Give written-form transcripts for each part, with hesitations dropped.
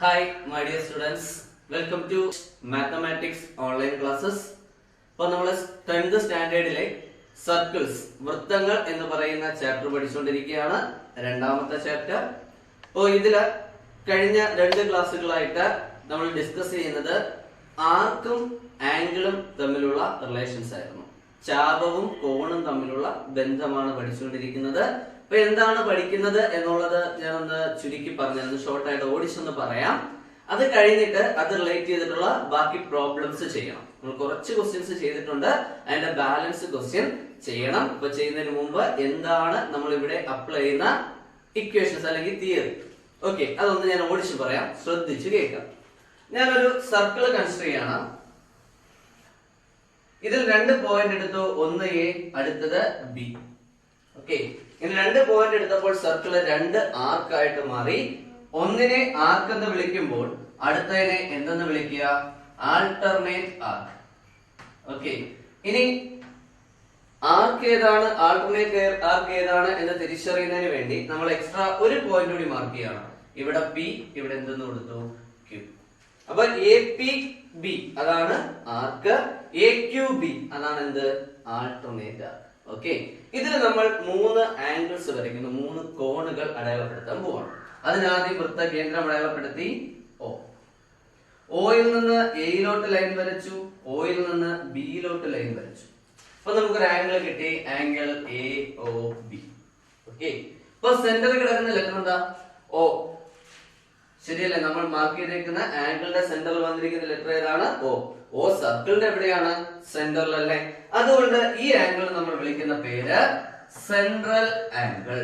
Hi, my dear students. Welcome to Mathematics online classes. ഇപ്പോൾ നമ്മൾ 10th സ്റ്റാൻഡേർഡിലെ circles വൃത്തങ്ങൾ എന്ന് പറയുന്ന ചാപ്റ്റർ പഠിച്ചുകൊണ്ടിരിക്കുകയാണ്. രണ്ടാമത്തെ ചാപ്റ്റർ. അപ്പോൾ ഇതില് കഴിഞ്ഞ 2 ക്ലാസ്സുകളായിട്ട് നമ്മൾ ഡിസ്കസ് ചെയ്യുന്നത് ആർക്കും ആംഗിളും തമ്മിലുള്ള റിലേഷൻസ് ആയിരുന്നു. ചാപവും കോണും തമ്മിലുള്ള ബന്ധമാണ് പഠിച്ചുകൊണ്ടിരിക്കുന്നത്. അപ്പൊ എന്താണ് പഠിക്കുന്നത് എന്നുള്ളത് ഞാനൊന്ന് ചുരുക്കി പറഞ്ഞു, ഷോർട്ടായിട്ട് ഓടിച്ചൊന്ന് പറയാം. അത് കഴിഞ്ഞിട്ട് അത് റിലേറ്റ് ചെയ്തിട്ടുള്ള ബാക്കി പ്രോബ്ലംസ് ചെയ്യണം. നമ്മൾ കുറച്ച് ക്വസ്റ്റ്യൻസ് ചെയ്തിട്ടുണ്ട്, അതിന്റെ ബാലൻസ് ക്വസ്റ്റ്യൻ ചെയ്യണം. ഇപ്പൊ ചെയ്യുന്നതിന് മുമ്പ് എന്താണ് നമ്മൾ ഇവിടെ അപ്ലൈ ചെയ്യുന്ന ഇക്വേഷൻസ് അല്ലെങ്കിൽ തിയറി, ഓക്കെ, അതൊന്ന് ഞാൻ ഓടിച്ചു പറയാം, ശ്രദ്ധിച്ചു കേൾക്കാം. ഞാനൊരു സർക്കിൾ കൺസിഡർ ചെയ്യണം. ഇതിൽ 2 പോയിന്റ് എടുത്തു, ഒന്ന് എ, അടുത്തത് ബി. ഓക്കെ, ഇനി 2 പോയിന്റ് എടുത്തപ്പോൾ സർക്കിള് 2 ആർക്കായിട്ട് മാറി. ഒന്നിനെ ആർക്ക് എന്ന് വിളിക്കുമ്പോൾ അടുത്തതിനെ എന്തെന്ന് വിളിക്കുക? ആൾട്ടർനേറ്റ് ആർക്ക്. ഓക്കെ, ഇനി ആർക്ക് ഏതാണ്, ആൾട്ടർനേറ്റ് ആർക്ക് ഏതാണ് എന്ന് തിരിച്ചറിയുന്നതിന് വേണ്ടി നമ്മൾ എക്സ്ട്രാ ഒരു പോയിന്റ് കൂടി മാർക്ക് ചെയ്യണം. ഇവിടെ പി, ഇവിടെ എന്തെന്ന് കൊടുത്തു? ക്യൂ. അപ്പൊ എ പി ബി അതാണ് ആർക്ക്, എ ക്യൂ ബി അതാണ് എന്ത്? ആൾട്ടർനേറ്റ് ആർക്ക്. ഓക്കെ, ഇതിൽ നമ്മൾ 3 ആംഗിൾസ് വരയ്ക്കുന്നു, 3 കോണുകൾ അടയാളപ്പെടുത്താൻ പോവാണ്. അതിനാദ്യം വൃത്ത കേന്ദ്രം അടയാളപ്പെടുത്തി O. ഓയിൽ നിന്ന് എയിലോട്ട് ലൈൻ വരച്ചു, ഓയിൽ നിന്ന് ബിയിലോട്ട് ലൈൻ വരച്ചു. അപ്പൊ നമുക്കൊരു ആംഗിൾ കിട്ടി, angle A O B. Okay, ഇപ്പൊ സെന്ററിൽ കിടക്കുന്ന ലെറ്റർ എന്താ? O. ശരിയല്ലേ? നമ്മൾ മാർക്ക് ചെയ്തേക്കുന്ന ആംഗിളിന്റെ സെന്ററിൽ വന്നിരിക്കുന്ന ലെറ്റർ ഏതാണ്? O. O സർക്കിളിന്റെ എവിടെയാണ്? സെന്ററിലല്ലേ? അതുകൊണ്ട് ഈ ആംഗിൾ നമ്മൾ വിളിക്കുന്ന പേര് സെൻട്രൽ ആംഗിൾ.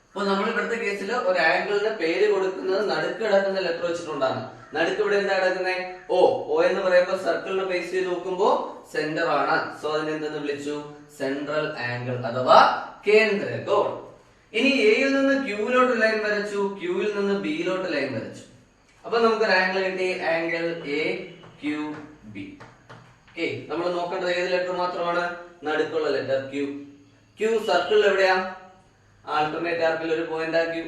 അപ്പൊ നമ്മൾ ഇവിടുത്തെ കേസിൽ ഒരു ആംഗിളിന്റെ പേര് കൊടുക്കുന്നത് നടുക്ക് കിടക്കുന്ന ലെറ്റർ വെച്ചിട്ടുണ്ടാണ്. നടുക്ക് ഇവിടെ എന്താ കിടക്കുന്നത്? O. O എന്ന് പറയുമ്പോൾ സർക്കിളിനെ ബേസ് ചെയ്ത് നോക്കുമ്പോ സെന്റർ ആണ്. സോ അതിനെ എന്തെന്ന് വിളിച്ചു? സെൻട്രൽ ആംഗിൾ അഥവാ കേന്ദ്രകോൺ. ഇനി എയിൽ നിന്ന് ക്യൂവിലോട്ട് ലൈൻ വരച്ചു, ക്യൂവിൽ നിന്ന് ബിയിലോട്ട് ലൈൻ വരച്ചു. അപ്പൊ നമുക്കൊരു ആംഗിൾ കിട്ടി, angle A Q B. Okay, നമ്മൾ നോക്കേണ്ടത് ഏത് ലെറ്റർ മാത്രമാണ്? നടുക്കുള്ള ലെറ്റർ ക്യൂ. ക്യൂ സർക്കിളിൽ എവിടെയാ? ആൾട്ടർനേറ്റ് ആർക്കിൽ ഒരു പോയിന്റ് ആ ക്യൂ.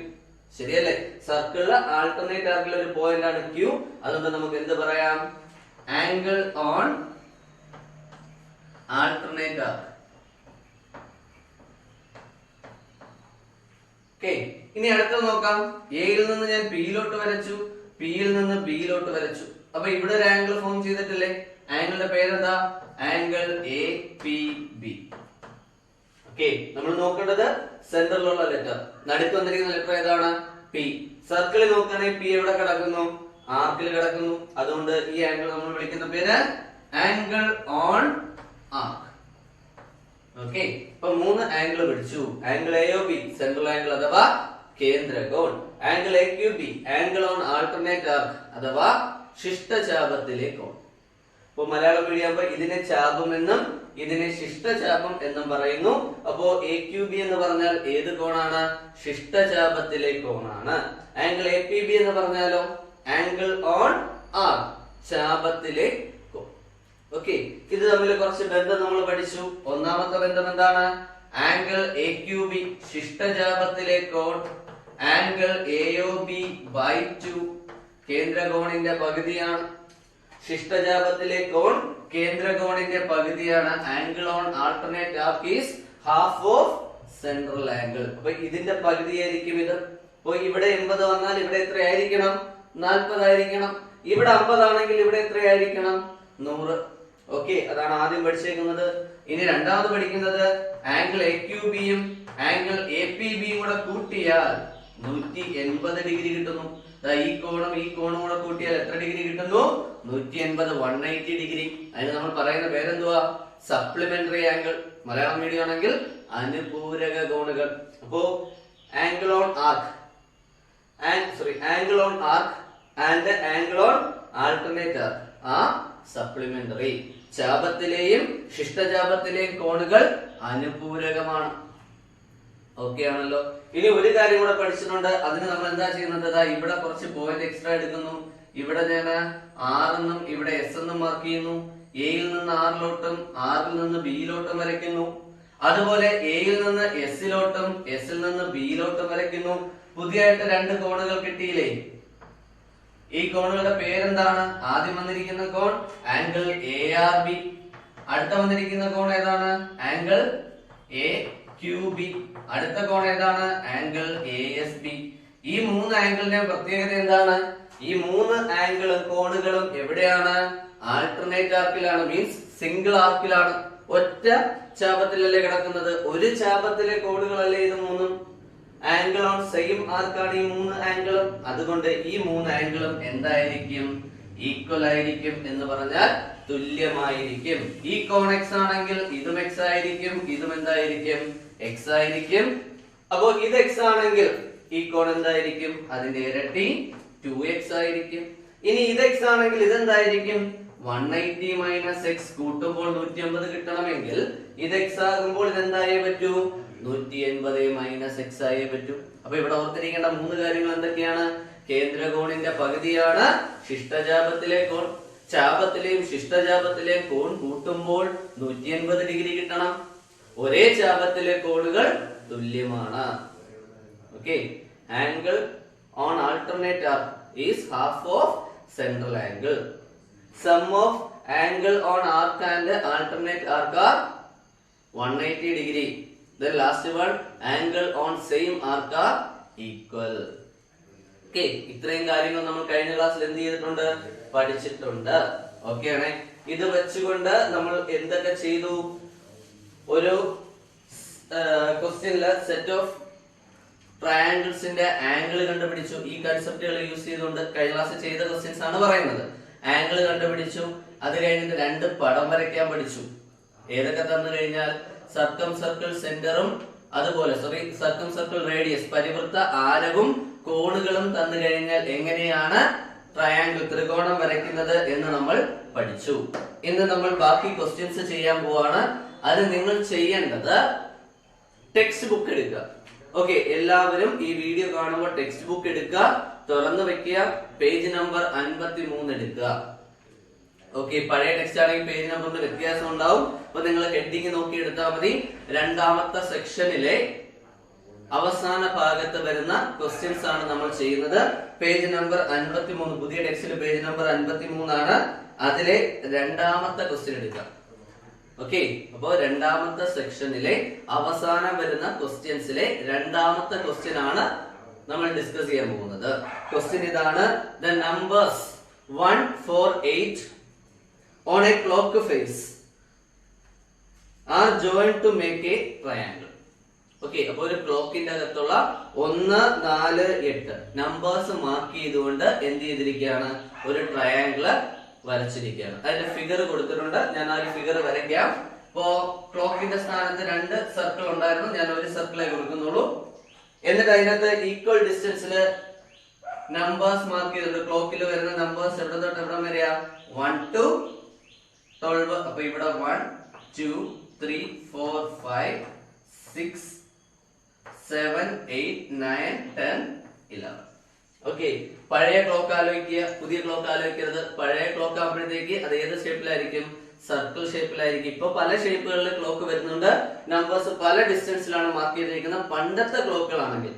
ശരിയല്ലേ? സർക്കിളിലെ ആൾട്ടർനേറ്റ് ആർക്കിൽ ഒരു പോയിന്റ് ആണ് ക്യൂ. അതുകൊണ്ട് നമുക്ക് എന്ത് പറയാം? Angle on alternate arc. Okay, ഇനി അടുത്തത് നോക്കാം. എയിൽ നിന്ന് ഞാൻ പിയിലോട്ട് വരച്ചു, പിയിൽ നിന്ന് ബിയിലോട്ട് വരച്ചു. അപ്പൊ ഇവിടെ ഒരു ആംഗിൾ ഫോം ചെയ്തിട്ടില്ലേ? ആംഗിളിന്റെ പേരെന്താ? Angle A P B. Okay, നമ്മൾ നോക്കേണ്ടത് സെന്ററിലുള്ള ലെറ്റർ. നടുക്ക് വന്നിരിക്കുന്ന ലെറ്റർ ഏതാണ്? പി. സർക്കിളിൽ നോക്കുകയാണെങ്കിൽ പി എവിടെ കിടക്കുന്നു? ആർക്കിൽ കിടക്കുന്നു. അതുകൊണ്ട് ഈ ആംഗിൾ നമ്മൾ വിളിക്കുന്ന പേര് ആംഗിൾ ഓൺ ആർക്ക്. ഓക്കെ, ഇപ്പൊ 3 ആംഗിൾ പിടിച്ചു. Angle A O B central angle അഥവാ കേന്ദ്രകോൺ. Angle A Q B angle on alternate arc അഥവാ ശിഷ്ടചാപത്തിലെ കോൺ. അപ്പൊ മലയാളം മീഡിയം ഇതിനെ ചാപമെന്നും ഇതിനെ ശിഷ്ടചാപം എന്നും പറയുന്നു. അപ്പോ എ ക്യൂ ബി എന്ന് പറഞ്ഞാൽ ഏത് കോണാണ്? ശിഷ്ടചാപത്തിലെ കോണാണ്. ആംഗിൾ എ പി ബി എന്ന് പറഞ്ഞാലോ? ആംഗിൾ ഓൺ ആർക്ക്, ചാപത്തിലെ കോൺ. ഓക്കെ, ഇത് തമ്മിൽ കുറച്ച് ബന്ധം നമ്മൾ പഠിച്ചു. ഒന്നാമത്തെ ബന്ധം എന്താണ്? ആംഗിൾ എ ക്യൂ ബി ശിഷ്ടചാപത്തിലെ കോൺ, angle A O B by 2 കേന്ദ്രകോണിന്റെ പകുതിയാണ്. ശിഷ്ടചാപത്തിലെ കോൺ കേന്ദ്രകോണിന്റെ പകുതിയാണ്. Angle on alternate arc is half of central angle. അപ്പൊ ഇതിന്റെ പകുതിയായിരിക്കും ഇത്. അപ്പൊ ഇവിടെ 80 വന്നാൽ ഇവിടെ എത്രയായിരിക്കണം? 40 ആയിരിക്കണം. ഇവിടെ 50 ആണെങ്കിൽ ഇവിടെ എത്രയായിരിക്കണം? 100. ഓക്കെ, അതാണ് ആദ്യം പഠിച്ചേക്കുന്നത്. ഇനി രണ്ടാമത് പഠിക്കുന്നത് ആംഗിൾ എ ക്യൂ ബിയും ആംഗിൾ എ പി ബിയും കൂടെ കൂട്ടിയാൽ 180 ഡിഗ്രി കിട്ടുന്നു. ഈ കോണും ഈ കോണും കൂടെ കൂട്ടിയാൽ എത്ര ഡിഗ്രി കിട്ടുന്നു? 180, 180 ഡിഗ്രി. അതിന് നമ്മൾ പറയുന്ന പേരെന്തുവാ? Supplementary angle. മലയാളം മീഡിയം ആണെങ്കിൽ അനുപൂരക കോണുകൾ. അപ്പോ angle on arc angle on arc and angle on alternate arc ആ സപ്ലിമെന്ററി. ചാപത്തിലെയും ശിഷ്ടചാപത്തിലെയും കോണുകൾ അനുപൂരകമാണ്. ഓക്കെ ആണല്ലോ. ഇനി ഒരു കാര്യം കൂടെ പഠിച്ചിട്ടുണ്ട്. അതിന് നമ്മൾ എന്താ ചെയ്യുന്നത്? ഇവിടെ കുറച്ച് പോയിന്റ് എക്സ്ട്രാ എടുക്കുന്നു. ഇവിടെ ഞാൻ ആർ എന്നും ഇവിടെ എസ് എന്നും മാർക്ക് ചെയ്യുന്നു. എയിൽ നിന്ന് ആറിലോട്ടും ആറിൽ നിന്ന് ബിയിലോട്ടും വരയ്ക്കുന്നു. അതുപോലെ എയിൽ നിന്ന് എസിലോട്ടും എസിൽ നിന്ന് ബിയിലോട്ടും വരയ്ക്കുന്നു. പുതിയതായിട്ട് 2 കോണുകൾ കിട്ടിയില്ലേ? ഈ കോണുകളുടെ പേരെന്താണ്? ആദ്യം വന്നിരിക്കുന്ന കോൺ ആംഗിൾ ARB, അടുത്ത വന്നിരിക്കുന്ന കോൺ ഏതാണ്? ആംഗിൾ AQB, അടുത്ത കോൺ ഏതാണ്? Angle ASB. ഈ മൂന്ന് ആംഗിളിന്റെ പ്രത്യേകത എന്താണ്? ഈ മൂന്ന് ആംഗിളും കോണുകളും എവിടെയാണ്? ആൾട്ടർനേറ്റ് ആർക്കിലാണ്, മീൻസ് സിംഗിൾ ആർക്കിലാണ്. ഒറ്റ ചാപത്തിലല്ലേ കിടക്കുന്നത്? ഒരു ചാപത്തിലെ കോണുകളല്ലേ ഇത് മൂന്നും? ആംഗിൾ ഓൺ സെയിം ആർക്കാണ് ഈ മൂന്ന് ആംഗിളും. അതുകൊണ്ട് ഈ മൂന്ന് ആംഗിളും എന്തായിരിക്കും? ഈക്വൽ ആയിരിക്കും എന്ന് പറഞ്ഞാൽ തുല്യമായിരിക്കും. ഈ കോൺ x ആണെങ്കിൽ ഇതും x ആയിരിക്കും, ഇതും എന്തായിരിക്കും? x ആയിരിക്കും. അപ്പോൾ ഇത് x ആണെങ്കിൽ ഈ കോൺ എന്തായിരിക്കും? അതിന്റെ ഇരട്ടി 2x ആയിരിക്കും. ഇനി ഇത് x ആണെങ്കിൽ ഇതെന്തായിരിക്കും? 180 മൈനസ് x കൂട്ടുമ്പോൾ 150 കിട്ടണമെങ്കിൽ ഇത് x ആകുമ്പോൾ ഇതെന്തായേ പറ്റൂ? 180 മൈനസ് x ആയേ പറ്റൂ. അപ്പൊ ഇവിടെ ഓർത്തിരിക്കേണ്ട മൂന്ന് കാര്യങ്ങൾ എന്തൊക്കെയാണ്? കേന്ദ്രകോണിന്റെ പകുതിയാണ് ശിഷ്ടചാപത്തിലെ കോൺ. ചാപത്തിലെയും ശിഷ്ടചാപത്തിലെയും കോൺ കൂട്ടുമ്പോൾ 180 ഡിഗ്രി കിട്ടണം. ഒരേ ചാപത്തിലെ കോണുകൾ തുല്യമാണ്. Okay, angle on alternate arc is half of central angle. Sum of angle on arc and alternate arc are 180 degree. The last one, angle on same arc are equal. Okay, ഇത്രയും കാര്യങ്ങൾ നമ്മൾ കഴിഞ്ഞ ക്ലാസ്സിൽ എന്ത് ചെയ്തിട്ടുണ്ട്? പഠിച്ചിട്ടുണ്ട്. ഓക്കെ ആണേ. ഇത് വെച്ചുകൊണ്ട് നമ്മൾ എന്തൊക്കെ ചെയ്തു? ഒരു ക്വസ്റ്റ്യനില് സെറ്റ് ഓഫ് ട്രയാങ്കിൾസിന്റെ ആംഗിൾ കണ്ടുപിടിച്ചു. ഈ കൺസെപ്റ്റുകൾ യൂസ് ചെയ്തുകൊണ്ട് കഴിഞ്ഞ ക്ലാസ്സിൽ ചെയ്ത ക്വസ്റ്റ്യൻസ് ആണ് പറയുന്നത്. ആംഗിൾ കണ്ടുപിടിച്ചു. അത് കഴിഞ്ഞിട്ട് രണ്ട് പടം വരയ്ക്കാൻ പഠിച്ചു. ഏതൊക്കെ തന്നു കഴിഞ്ഞാൽ സർക്കം സർക്കിൾ സെന്ററും അതുപോലെ സർക്കം സർക്കിൾ റേഡിയസ് പരിവൃത്ത ആരവും കോണുകളും തന്നു കഴിഞ്ഞാൽ എങ്ങനെയാണ് ട്രയാങ്കിൾ ത്രികോണം വരയ്ക്കുന്നത് എന്ന് നമ്മൾ പഠിച്ചു. ഇന്ന് നമ്മൾ ബാക്കി ക്വസ്റ്റ്യൻസ് ചെയ്യാൻ പോവാണ്. അത് നിങ്ങൾ ചെയ്യേണ്ടത് ടെക്സ്റ്റ് ബുക്ക് എടുക്കുക. ഓക്കെ, എല്ലാവരും ഈ വീഡിയോ കാണുമ്പോൾ ടെക്സ്റ്റ് ബുക്ക് എടുക്കുക, തുറന്നു വെക്കുക, പേജ് നമ്പർ 53 എടുക്കുക. ഓക്കെ, പഴയ ടെക്സ്റ്റ് ആണെങ്കിൽ പേജ് നമ്പറിന് വ്യത്യാസം ഉണ്ടാവും. അപ്പൊ നിങ്ങൾ ഹെഡിങ് നോക്കി എടുത്താൽ മതി. രണ്ടാമത്തെ സെക്ഷനിലെ അവസാന ഭാഗത്ത് വരുന്ന ക്വസ്റ്റ്യൻസ് ആണ് നമ്മൾ ചെയ്യുന്നത്. പേജ് നമ്പർ 53, പുതിയ ടെക്സ്റ്റിൽ പേജ് നമ്പർ 53 ആണ്. അതിലെ രണ്ടാമത്തെ ക്വസ്റ്റ്യൻ എടുക്കുക. ഓക്കെ, അപ്പോ രണ്ടാമത്തെ സെക്ഷനിലെ അവസാനം വരുന്ന ക്വസ്റ്റ്യൻസിലെ രണ്ടാമത്തെ ക്വസ്റ്റ്യൻ ആണ് നമ്മൾ ഡിസ്കസ് ചെയ്യാൻ പോകുന്നത്. ക്വസ്റ്റ്യൻ ഇതാണ്: the numbers 1, 4, 8 on a clock face are joined to make a triangle. Okay, അപ്പൊ ഒരു ക്ലോക്കിന്റെ അകത്തുള്ള 1, 4, 8 നമ്പേഴ്സ് മാർക്ക് ചെയ്തുകൊണ്ട് എന്ത് ചെയ്തിരിക്കുകയാണ്? ഒരു ട്രയാങ്കിള് വരച്ചിരിക്കുകയാണ്. അതിന്റെ ഫിഗർ കൊടുത്തിട്ടുണ്ട്. ഞാൻ ആ ഒരു ഫിഗർ വരയ്ക്കാം. ഇപ്പോ ക്ലോക്കിന്റെ സ്ഥാനത്ത് 2 സർക്കിൾ ഉണ്ടായിരുന്നു. ഞാൻ ഒരു സർക്കിളേ കൊടുക്കുന്നുള്ളൂ. എന്നിട്ട് അതിനകത്ത് ഈക്വൽ ഡിസ്റ്റൻസില് നമ്പേഴ്സ് മാർക്ക് ചെയ്തിട്ടുണ്ട്. ക്ലോക്കിൽ വരുന്ന നമ്പേഴ്സ് എവിടെ തൊട്ട് എവിടെ വരെയാ? 1 to 12. അപ്പൊ ഇവിടെ 1, 2, 3, 4, 5, 6, 7, 8, 9, 10, 11. ഓക്കെ, പഴയ ക്ലോക്ക് ആലോചിക്കുക, പുതിയ ക്ലോക്ക് ആലോചിക്കരുത്. പഴയ ക്ലോക്ക് ആകുമ്പോഴത്തേക്ക് അത് ഏത് ഷേപ്പിലായിരിക്കും? സർക്കിൾ ഷേപ്പിലായിരിക്കും. ഇപ്പൊ പല ഷേപ്പുകളിൽ ക്ലോക്ക് വരുന്നുണ്ട്. നമ്പേഴ്സ് പല ഡിസ്റ്റൻസിലാണ് മാർക്ക് ചെയ്തിരിക്കുന്നത്. പണ്ടത്തെ ക്ലോക്കുകളാണെങ്കിൽ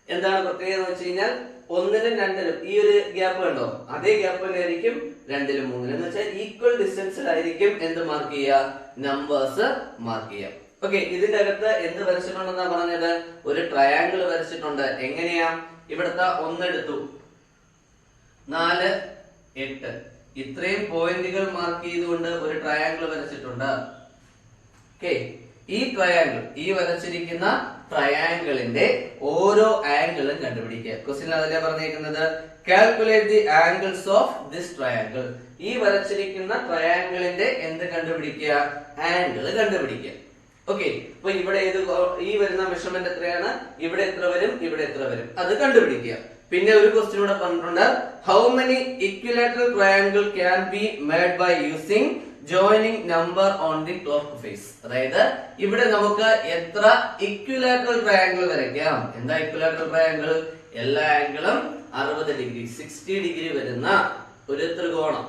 എന്താണ് പ്രത്യേകത എന്ന് വെച്ച് കഴിഞ്ഞാൽ 1നും 2നും ഈ ഒരു ഗ്യാപ്പ് കണ്ടോ? അതേ ഗ്യാപ്പിലായിരിക്കും 2നും 3നും. എന്ന് വെച്ചാൽ ഈക്വൽ ഡിസ്റ്റൻസിലായിരിക്കും എന്ത് മാർക്ക് ചെയ്യുക? നമ്പേഴ്സ് മാർക്ക് ചെയ്യുക. ഓക്കെ, ഇതിന്റെ അകത്ത് എന്ത് വരച്ചിട്ടുണ്ടെന്നാ പറഞ്ഞത്? ഒരു ട്രയാങ്കിൾ വരച്ചിട്ടുണ്ട്. എങ്ങനെയാ? ഇവിടുത്തെ 1 എടുത്തു, 4, 8 ഇത്രയും പോയിന്റുകൾ മാർക്ക് ചെയ്തുകൊണ്ട് ഒരു ട്രയാങ്കിൾ വരച്ചിട്ടുണ്ട്. ഓക്കെ, ഈ ട്രയാങ്കിൾ, ഈ വരച്ചിരിക്കുന്ന ട്രയാങ്കിളിന്റെ ഓരോ ആംഗിളും കണ്ടുപിടിക്കുക. ക്വസ്റ്റ്യൻ അതല്ലേ പറഞ്ഞിരിക്കുന്നത്? Calculate the angles of this triangle. ഈ വരച്ചിരിക്കുന്ന ട്രയാങ്കിളിന്റെ എന്ത് കണ്ടുപിടിക്കുക? ആംഗിൾ കണ്ടുപിടിക്കുക. ഓക്കെ, അപ്പൊ ഇവിടെ ഈ വരുന്ന മെഷർമെന്റ് എത്രയാണ്? ഇവിടെ എത്ര വരും? ഇവിടെ എത്ര വരും? അത് കണ്ടുപിടിക്കുക. പിന്നെ ഒരു ക്വസ്റ്റ്യൻ കൂടെ പറഞ്ഞിട്ടുണ്ട്: how many equilateral triangle can be made by using joining number on the clock face. അതായത് ഇവിടെ നമുക്ക് എത്ര ഇക്വിലാറ്ററൽ ട്രയാങ്കിൾ വരയ്ക്കാം? എന്താ ഇക്വിലാറ്ററൽ ട്രയാങ്കിൾ? എല്ലാ ആംഗിളും 60 ഡിഗ്രി 60 ഡിഗ്രി വരുന്ന ഒരു ത്രികോണം.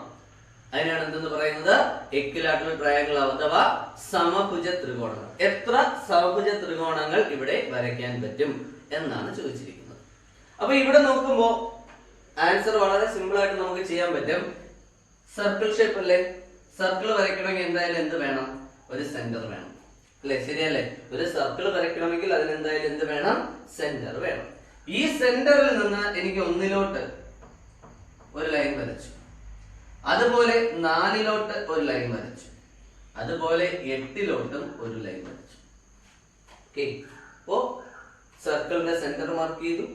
അതിനാണ് എന്തെന്ന് പറയുന്നത്? ഇക്വിലാറ്ററൽ ട്രയാങ്കിൾ അഥവാ സമഭുജ ത്രികോണങ്ങൾ. എത്ര സമഭുജ ത്രികോണങ്ങൾ ഇവിടെ വരയ്ക്കാൻ പറ്റും എന്നാണ് ചോദിച്ചിരിക്കുന്നത്. അപ്പൊ ഇവിടെ നോക്കുമ്പോ ആൻസർ വളരെ സിമ്പിൾ ആയിട്ട് നമുക്ക് ചെയ്യാൻ പറ്റും. സർക്കിൾ ഷേപ്പ് അല്ലേ? സർക്കിൾ വരയ്ക്കണമെങ്കിൽ എന്തായാലും എന്ത് വേണം? ഒരു സെന്റർ വേണം അല്ലെ? ശരിയല്ലേ? ഒരു സർക്കിൾ വരയ്ക്കണമെങ്കിൽ അതിന് എന്തായാലും എന്ത് വേണം? സെന്റർ വേണം. ഈ സെന്ററിൽ നിന്ന് എനിക്ക് 1 ഒരു ലൈൻ വരച്ചു, അതുപോലെ 4 ഒരു ലൈൻ വരച്ചു, അതുപോലെ 8 ഒരു ലൈൻ വരച്ചു. ഓക്കെ, അപ്പോ സർക്കിളിന്റെ സെന്റർ മാർക്ക് ചെയ്തു.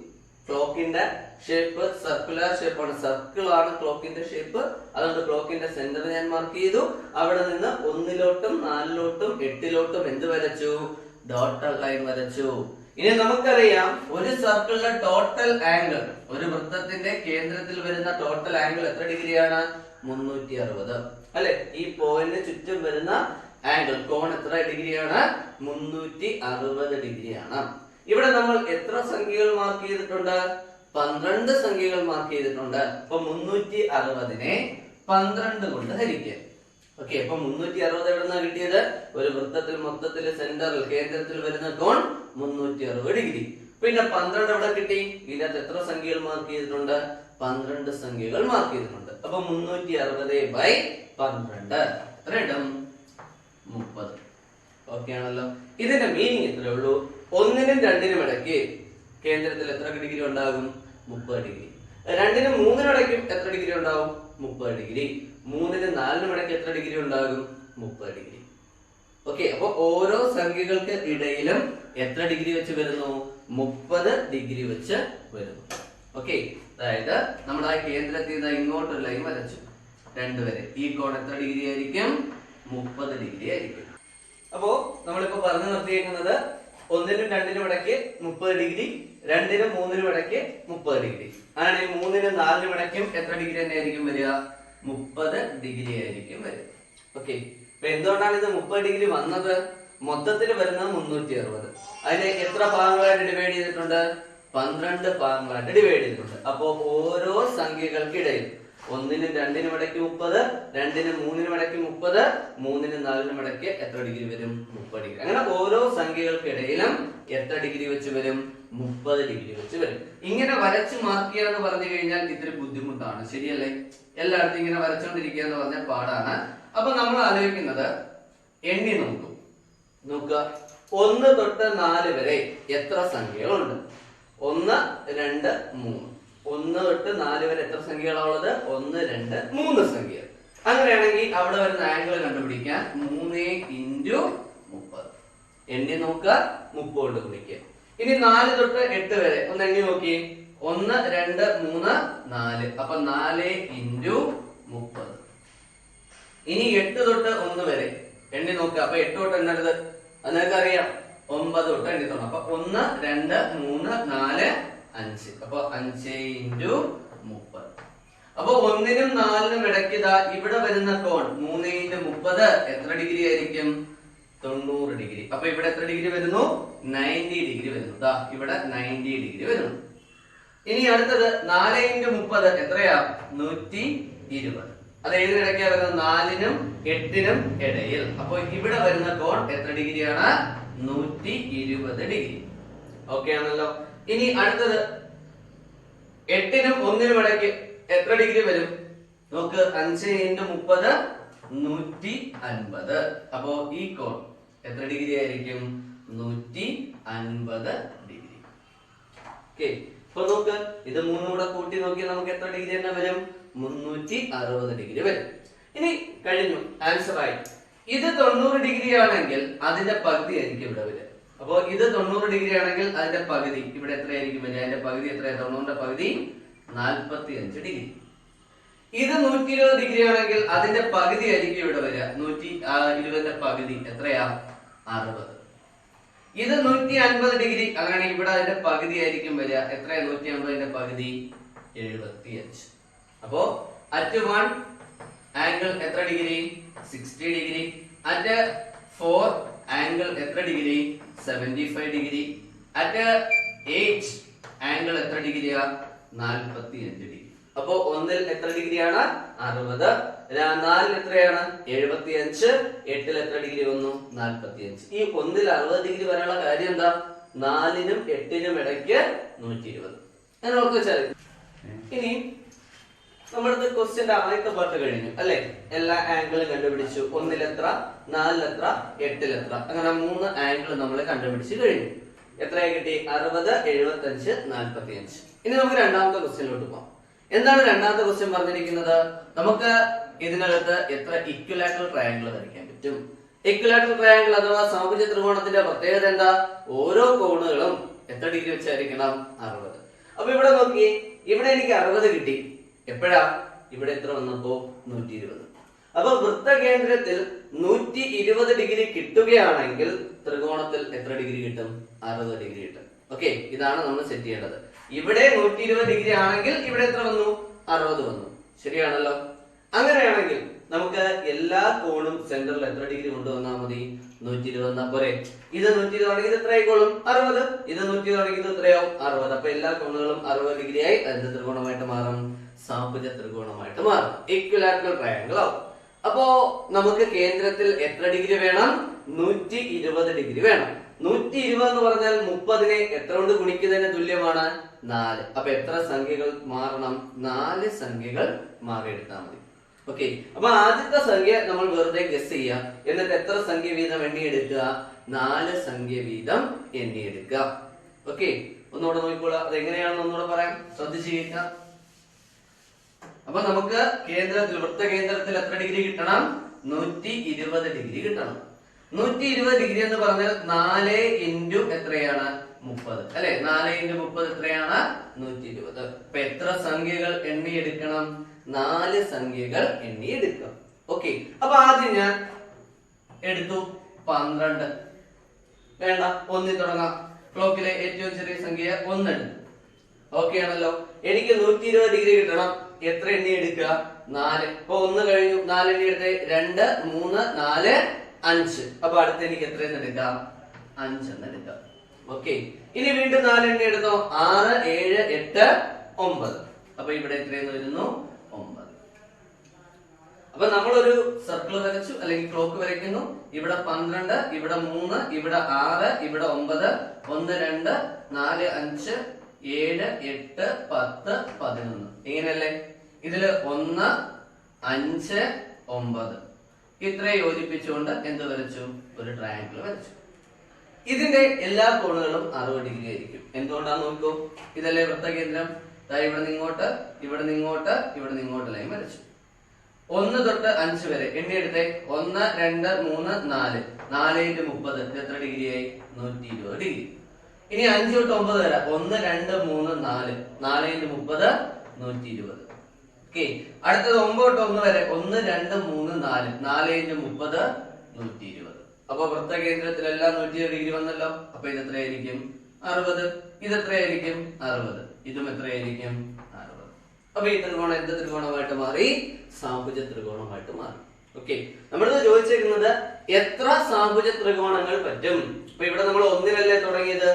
ക്ലോക്കിന്റെ ഷേപ്പ് സർക്കുലർ ഷേപ്പാണ്, സർക്കിൾ ആണ് ക്ലോക്കിന്റെ ഷേപ്പ്. അതുകൊണ്ട് ക്ലോക്കിന്റെ സെന്റർ ഞാൻ മാർക്ക് ചെയ്തു. അവിടെ നിന്ന് 1 4 8 എന്ത് വരച്ചു? ഡോട്ടൽ ലൈൻ വരച്ചു. ഇനി നമുക്കറിയാം ഒരു സർക്കിളിന്റെ ടോട്ടൽ ആംഗിൾ, ഒരു വൃത്തത്തിന്റെ കേന്ദ്രത്തിൽ വരുന്ന ടോട്ടൽ ആംഗിൾ എത്ര ഡിഗ്രിയാണ്? 360 അല്ലെ? ഈ പോയിന്റ് ചുറ്റും വരുന്ന ആംഗിൾ കോൺ എത്ര ഡിഗ്രിയാണ്? 360 ഡിഗ്രിയാണ്. ഇവിടെ നമ്മൾ എത്ര സംഖ്യകൾ മാർക്ക് ചെയ്തിട്ടുണ്ട്? 12 സംഖ്യകൾ മാർക്ക് ചെയ്തിട്ടുണ്ട്. അപ്പൊ 360നെ 12 കൊണ്ട് ഹരിക്കുക. ഓക്കെ, അപ്പൊ 360 എവിടെ നിന്നാണ് കിട്ടിയത്? ഒരു വൃത്തത്തിൽ മൊത്തത്തിൽ സെന്ററിൽ കേന്ദ്രത്തിൽ വരുന്ന കോൺ 360 ഡിഗ്രി. പിന്നെ 12 എവിടെ കിട്ടി? ഇതിനകത്ത് എത്ര സംഖ്യകൾ മാർക്ക് ചെയ്തിട്ടുണ്ട്? 12 സംഖ്യകൾ മാർക്ക് ചെയ്തിട്ടുണ്ട്. അപ്പൊ 360/12 എത്ര ഇടും? 30. ഓക്കെ ആണല്ലോ? ഇതിന്റെ മീനിങ് ഇത്രേ ഉള്ളൂ. 1നും 2നും ഇടയ്ക്ക് കേന്ദ്രത്തിൽ എത്ര ഡിഗ്രി ഉണ്ടാകും? 30 ഡിഗ്രി. 2നും 3നും ഇടയ്ക്ക് എത്ര ഡിഗ്രി ഉണ്ടാകും? 30 ഡിഗ്രി. 3നും 4നും ഇടയ്ക്ക് എത്ര ഡിഗ്രി ഉണ്ടാകും? 30 ഡിഗ്രി. ഓക്കെ, അപ്പൊ ഓരോ സംഖ്യകൾക്ക് ഇടയിലും എത്ര ഡിഗ്രി വെച്ച് വരുന്നു? 30 ഡിഗ്രി വെച്ച് വരുന്നു. ഓക്കെ, അതായത് നമ്മൾ ആ കേന്ദ്രത്തിൽ നിന്ന് ഇങ്ങോട്ട് ഒരു ലൈൻ വരച്ചു 2 വരെ. ഈ കോൺ എത്ര ഡിഗ്രി ആയിരിക്കും? 30 ഡിഗ്രി ആയിരിക്കും. അപ്പോ നമ്മളിപ്പോ പറഞ്ഞു നിർത്തിയേക്കുന്നത് 1നും 2നും ഇടയ്ക്ക് 30 ഡിഗ്രി, 2നും 3നും ഇടയ്ക്ക് 30 ഡിഗ്രി. അങ്ങനെ 3നും 4നും ഇടയ്ക്കും എത്ര ഡിഗ്രി തന്നെ ആയിരിക്കും വരിക? 30 ഡിഗ്രി ആയിരിക്കും വരിക. ഓക്കെ, അപ്പൊ എന്തുകൊണ്ടാണ് ഇത് 30 ഡിഗ്രി വന്നത്? മൊത്തത്തിൽ വരുന്നത് 360. അതിനെ എത്ര ഭാഗങ്ങളായിട്ട് ഡിവൈഡ് ചെയ്തിട്ടുണ്ട്? 12 ഭാഗങ്ങളായിട്ട് ഡിവൈഡ് ചെയ്തിട്ടുണ്ട്. അപ്പോ ഓരോ സംഖ്യകൾക്കിടയിൽ 1നും 2നും ഇടയ്ക്ക് 30, 2നും 3നും ഇടയ്ക്ക് 30, 3നും 4നും ഇടയ്ക്ക് എത്ര ഡിഗ്രി വരും? 30 ഡിഗ്രി. അങ്ങനെ ഓരോ സംഖ്യകൾക്കിടയിലും എത്ര ഡിഗ്രി വെച്ച് വരും? 30 ഡിഗ്രി വെച്ച് വരും. ഇങ്ങനെ വരച്ച് മാർക്ക് ചെയ്യാന്ന് പറഞ്ഞു കഴിഞ്ഞാൽ ഇത്തിരി ബുദ്ധിമുട്ടാണ്, ശരിയല്ലേ? എല്ലായിടത്തും ഇങ്ങനെ വരച്ചോണ്ടിരിക്കുക എന്ന് പറഞ്ഞാൽ പാടാണ്. അപ്പൊ നമ്മൾ ആലോചിക്കുന്നത് എണ്ണി നോക്കുക. 1 തൊട്ട് 4 വരെ എത്ര സംഖ്യകളുണ്ട്? 1 2 3. 1 തൊട്ട് 4 വരെ എത്ര സംഖ്യകളാണുള്ളത്? 1 2 3 സംഖ്യകൾ. അങ്ങനെയാണെങ്കിൽ അവിടെ വരുന്ന ആംഗിൾ കണ്ടുപിടിക്കാൻ 3 × 30 എണ്ണി നോക്കുക, 30 കൊണ്ട് ഗുണിക്കുക. ഇനി 4 തൊട്ട് 8 വരെ ഒന്ന് എണ്ണി നോക്കി. 1 2 3 4. അപ്പൊ 4 × 30. ഇനി 8 തൊട്ട് 1 വരെ എണ്ണി നോക്കുക. അപ്പൊ 8 തൊട്ട് എണ്ണരുത്, അത് നിങ്ങൾക്ക് അറിയാം. 9 തൊട്ട് എണ്ണി തുടങ്ങും. അപ്പൊ 1 2 3 4 5. അപ്പൊ 5 × 30. അപ്പൊ 1നും 4നും ഇടയ്ക്ക് ഇവിടെ വരുന്ന കോൺ 3 × 30 എത്ര ഡിഗ്രി ആയിരിക്കും? 90 ഡിഗ്രി. അപ്പൊ ഇവിടെ എത്ര ഡിഗ്രി വരുന്നു? 90 ഡിഗ്രി വരുന്നു. ഇവിടെ 90 ഡിഗ്രി വരുന്നു. ഇനി അടുത്തത് 4 × 30 എത്രയാ? 120. അത് ഏതിനിടയ്ക്കാ വരുന്നത്? 4നും 8നും ഇടയിൽ. അപ്പൊ ഇവിടെ വരുന്ന കോൺ എത്ര ഡിഗ്രിയാണ്? 120 ഡിഗ്രി. ഓക്കെ ആണല്ലോ? ഇനി അടുത്തത് 8നും 1നും ഇടയ്ക്ക് എത്ര ഡിഗ്രി വരും? നോക്ക്, 5 × 30 150. അപ്പോ ഈ കോൺ എത്ര ഡിഗ്രി ആയിരിക്കും? 150 ഡിഗ്രി. ഓക്കെ, അപ്പൊ നോക്ക്, ഇത് 3 കൂടെ കൂട്ടി നോക്കി നമുക്ക് എത്ര ഡിഗ്രി തന്നെ വരും? 360 ഡിഗ്രി വരും. ഇനി കഴിഞ്ഞു, ആൻസർ ആയി. ഇത് 90 ഡിഗ്രി ആണെങ്കിൽ അതിന്റെ പകുതി ആയിരിക്കും ഇവിടെ വരിക. അപ്പോ ഇത് 90 ഡിഗ്രി ആണെങ്കിൽ അതിന്റെ പകുതി ഇവിടെ എത്രയായിരിക്കും വരിക? അതിന്റെ പകുതി എത്രയാണ്? 90ന്റെ പകുതി 45 ഡിഗ്രി. ഇത് 120 ഡിഗ്രി ആണെങ്കിൽ അതിന്റെ പകുതി ആയിരിക്കും ഇവിടെ വരിക. 120ന്റെ പകുതി എത്രയാ? 60. ഇത് 150 ഡിഗ്രി, അങ്ങനെയാണെങ്കിൽ ഇവിടെ അതിന്റെ പകുതി ആയിരിക്കും വരിക. എത്രയാ 150ന്റെ പകുതി? 75. അപ്പോ at 1 ആംഗിൾ എത്ര ഡിഗ്രി? 60 ഡിഗ്രി. at 4 ആംഗിൾ എത്ര ഡിഗ്രി? 75 ഡിഗ്രി. at 8 ആംഗിൾ എത്ര ഡിഗ്രിയാ? 45 ഡിഗ്രി. അപ്പോ 1ൽ എത്ര ഡിഗ്രിയാണ്? 60. 4ൽ എത്രയാണ്? 75. 8ൽ എത്ര ഡിഗ്രി വന്നു? 45. ഈ 1ൽ 60 ഡിഗ്രി വരെയുള്ള കാര്യം എന്താ? 4നും 8നും ഇടയ്ക്ക് 120. ഞാൻ ഓർത്ത് വെച്ചാൽ ഇനി നമ്മുടെ ക്വസ്റ്റ്യന്റെ ആദ്യത്തെ പാർട്ട് കഴിഞ്ഞു അല്ലെ. എല്ലാ ആംഗിളും കണ്ടുപിടിച്ചു. 1 എത്ര, 4 എത്ര, 8 എത്ര, അങ്ങനെ 3 ആംഗിൾ നമ്മൾ കണ്ടുപിടിച്ച് കഴിഞ്ഞു. എത്രയായി കിട്ടി? 60, 75, 45. ഇനി നമുക്ക് രണ്ടാമത്തെ ക്വസ്റ്റ്യനിലോട്ട് പോകാം. എന്താണ് രണ്ടാമത്തെ ക്വസ്റ്റ്യൻ പറഞ്ഞിരിക്കുന്നത്? നമുക്ക് ഇതിനകത്ത് എത്ര ഇക്വിലാറ്ററൽ ട്രയാംഗിൾ വരയ്ക്കാൻ പറ്റും? ഇക്വിലാറ്ററൽ ട്രയാംഗിൾ അഥവാ സമഭുജ ത്രികോണത്തിന്റെ പ്രത്യേകത എന്താ? ഓരോ കോണുകളും എത്ര ഡിഗ്രി വെച്ചായിരിക്കണം? 60. അപ്പൊ ഇവിടെ നോക്കിയേ, ഇവിടെ എനിക്ക് 60 കിട്ടി. എപ്പോഴാ? ഇവിടെ എത്ര വന്നപ്പോ? 120. അപ്പൊ വൃത്തകേന്ദ്രത്തിൽ 120 ഡിഗ്രി കിട്ടുകയാണെങ്കിൽ ത്രികോണത്തിൽ എത്ര ഡിഗ്രി കിട്ടും? 60 ഡിഗ്രി കിട്ടും. ഓക്കെ, ഇതാണ് നമ്മൾ സെറ്റ് ചെയ്യേണ്ടത്. ഇവിടെ 120 ഡിഗ്രി ആണെങ്കിൽ ഇവിടെ എത്ര വന്നു? 60 വന്നു. ശരിയാണല്ലോ. അങ്ങനെയാണെങ്കിൽ നമുക്ക് എല്ലാ കോണും സെന്ററിൽ എത്ര ഡിഗ്രി കൊണ്ടുവന്നാൽ മതി? 120 വന്നാൽ പോരെ. ഇത് 120 ആണെങ്കിൽ ഇത് എത്ര ആയിക്കോളും? 60. ഇത് 120 ആണെങ്കിൽ ഇത് എത്രയാവും? 60. അപ്പൊ എല്ലാ കോണുകളും 60 ഡിഗ്രി ആയി. എന്ത് ത്രികോണമായിട്ട് മാറും? സമഭുജ ത്രികോണമായിട്ട് മാറും. ഇക്വിലാറ്ററൽ ട്രയാംഗിൾ ആവും. അപ്പോ നമുക്ക് കേന്ദ്രത്തിൽ എത്ര ഡിഗ്രി വേണം? 120 ഡിഗ്രി വേണം. 120 എന്ന് പറഞ്ഞാൽ 30നെ എത്ര കൊണ്ട് ഗുണിക്കുന്നതിന് തുല്യമാണ്? 4. അപ്പൊ എത്ര സംഖ്യകൾ മാറണം? 4 സംഖ്യകൾ മാറിയെടുത്താൽ മതി. ഓക്കെ, അപ്പൊ ആദ്യത്തെ സംഖ്യ നമ്മൾ വെറുതെ ഗസ് ചെയ്യുക. എന്നിട്ട് എത്ര സംഖ്യ വീതം എണ്ണിയെടുക്കുക? 4 സംഖ്യ വീതം എണ്ണിയെടുക്കുക. ഓക്കെ, ഒന്നുകൂടെ നോക്കിക്കോളാം. അതെങ്ങനെയാണെന്ന് ഒന്നുകൂടെ പറയാം, ശ്രദ്ധിച്ചു കേൾക്കാം. അപ്പൊ നമുക്ക് കേന്ദ്രത്തിൽ, വൃത്തകേന്ദ്രത്തിൽ എത്ര ഡിഗ്രി കിട്ടണം? 120 ഡിഗ്രി കിട്ടണം. 120 ഡിഗ്രി എന്ന് പറഞ്ഞാൽ 4 ഇൻറ്റു എത്രയാണ്? 30 അല്ലെ. 4 ഇൻറ്റു 30 എത്രയാണ്? 120. അപ്പൊ എത്ര സംഖ്യകൾ എണ്ണിയെടുക്കണം? 4 സംഖ്യകൾ എണ്ണിയെടുക്കണം. ഓക്കെ, അപ്പൊ ആദ്യം ഞാൻ എടുത്തു 12. വേണ്ട, 1 തുടങ്ങാം. ക്ലോക്കിലെ ഏറ്റവും ചെറിയ സംഖ്യ 1 എടുത്തു. ഓക്കെ ആണല്ലോ. എനിക്ക് 120 ഡിഗ്രി കിട്ടണം. എത്ര എണ്ണി എടുക്കുക? 4. അപ്പൊ 1 കഴിഞ്ഞു. 4 എണ്ണി എടുത്ത് 2, 3, 4, 5. അപ്പൊ അടുത്ത് എനിക്ക് എത്ര എന്ന് എടുക്കാം? 5 എന്ന് എടുക്കാം. ഓക്കെ, ഇനി വീണ്ടും 4 എണ്ണി എടുത്തോ. 6, 7, 8, 9. അപ്പൊ ഇവിടെ എത്രയെന്ന് വരുന്നു? 9. അപ്പൊ നമ്മളൊരു സർക്കിൾ വരച്ചു, അല്ലെങ്കിൽ ക്ലോക്ക് വരയ്ക്കുന്നു. ഇവിടെ 12, ഇവിടെ 3, ഇവിടെ 6, ഇവിടെ 9, 1, 2, 4, 5, 7, 8, 10, 11. ഇങ്ങനെയല്ലേ? ഇതില് 1, 5, 9 ഇത്രയും യോജിപ്പിച്ചുകൊണ്ട് എന്ത് വരച്ചു? ഒരു ട്രയാംഗിൾ വരച്ചു. ഇതിന്റെ എല്ലാ കോണുകളും 60 ഡിഗ്രി ആയിരിക്കും. എന്തുകൊണ്ടാന്ന് നോക്കൂ. ഇതല്ലേ വൃത്തകേന്ദ്രം. ഇവിടെ നിങ്ങോട്ട്, ഇവിടെ നിങ്ങോട്ട്, ഇവിടെ നിങ്ങോട്ട് ലൈൻ വരച്ചു. 1 തൊട്ട് 5 വരെ എണ്ണിയെടുത്തേ. 1, 2, 3, 4. 4 ഇൻറ്റു 30 ഇത് എത്ര ഡിഗ്രി ആയി? 120 ഡിഗ്രി. ഇനി 5 തൊട്ട് 9 വരെ 1, 2, 3, 4. 4 ഇൻറ്റു 30 120. ഓക്കെ, അടുത്തത് 9 തൊട്ട് 1 വരെ 1, 2, 3, 4. 4 ഇൻറ്റു 30 120. അപ്പൊ വൃത്തകേന്ദ്രത്തിലെല്ലാം 120 ഡിഗ്രി വന്നല്ലോ. അപ്പൊ ഇത് എത്രയായിരിക്കും? 60. ഇത് എത്രയായിരിക്കും? 60. ഇതും എത്രയായിരിക്കും? 60. അപ്പൊ ഈ ത്രികോണം എന്ത് ത്രികോണമായിട്ട് മാറി? സമഭുജ ത്രികോണമായിട്ട് മാറി. ഓക്കെ, നമ്മളിത് ചോദിച്ചിരിക്കുന്നത് എത്ര സമഭുജ ത്രികോണങ്ങൾ പറ്റും? അപ്പൊ ഇവിടെ നമ്മൾ 1-ലല്ലേ തുടങ്ങിയത്.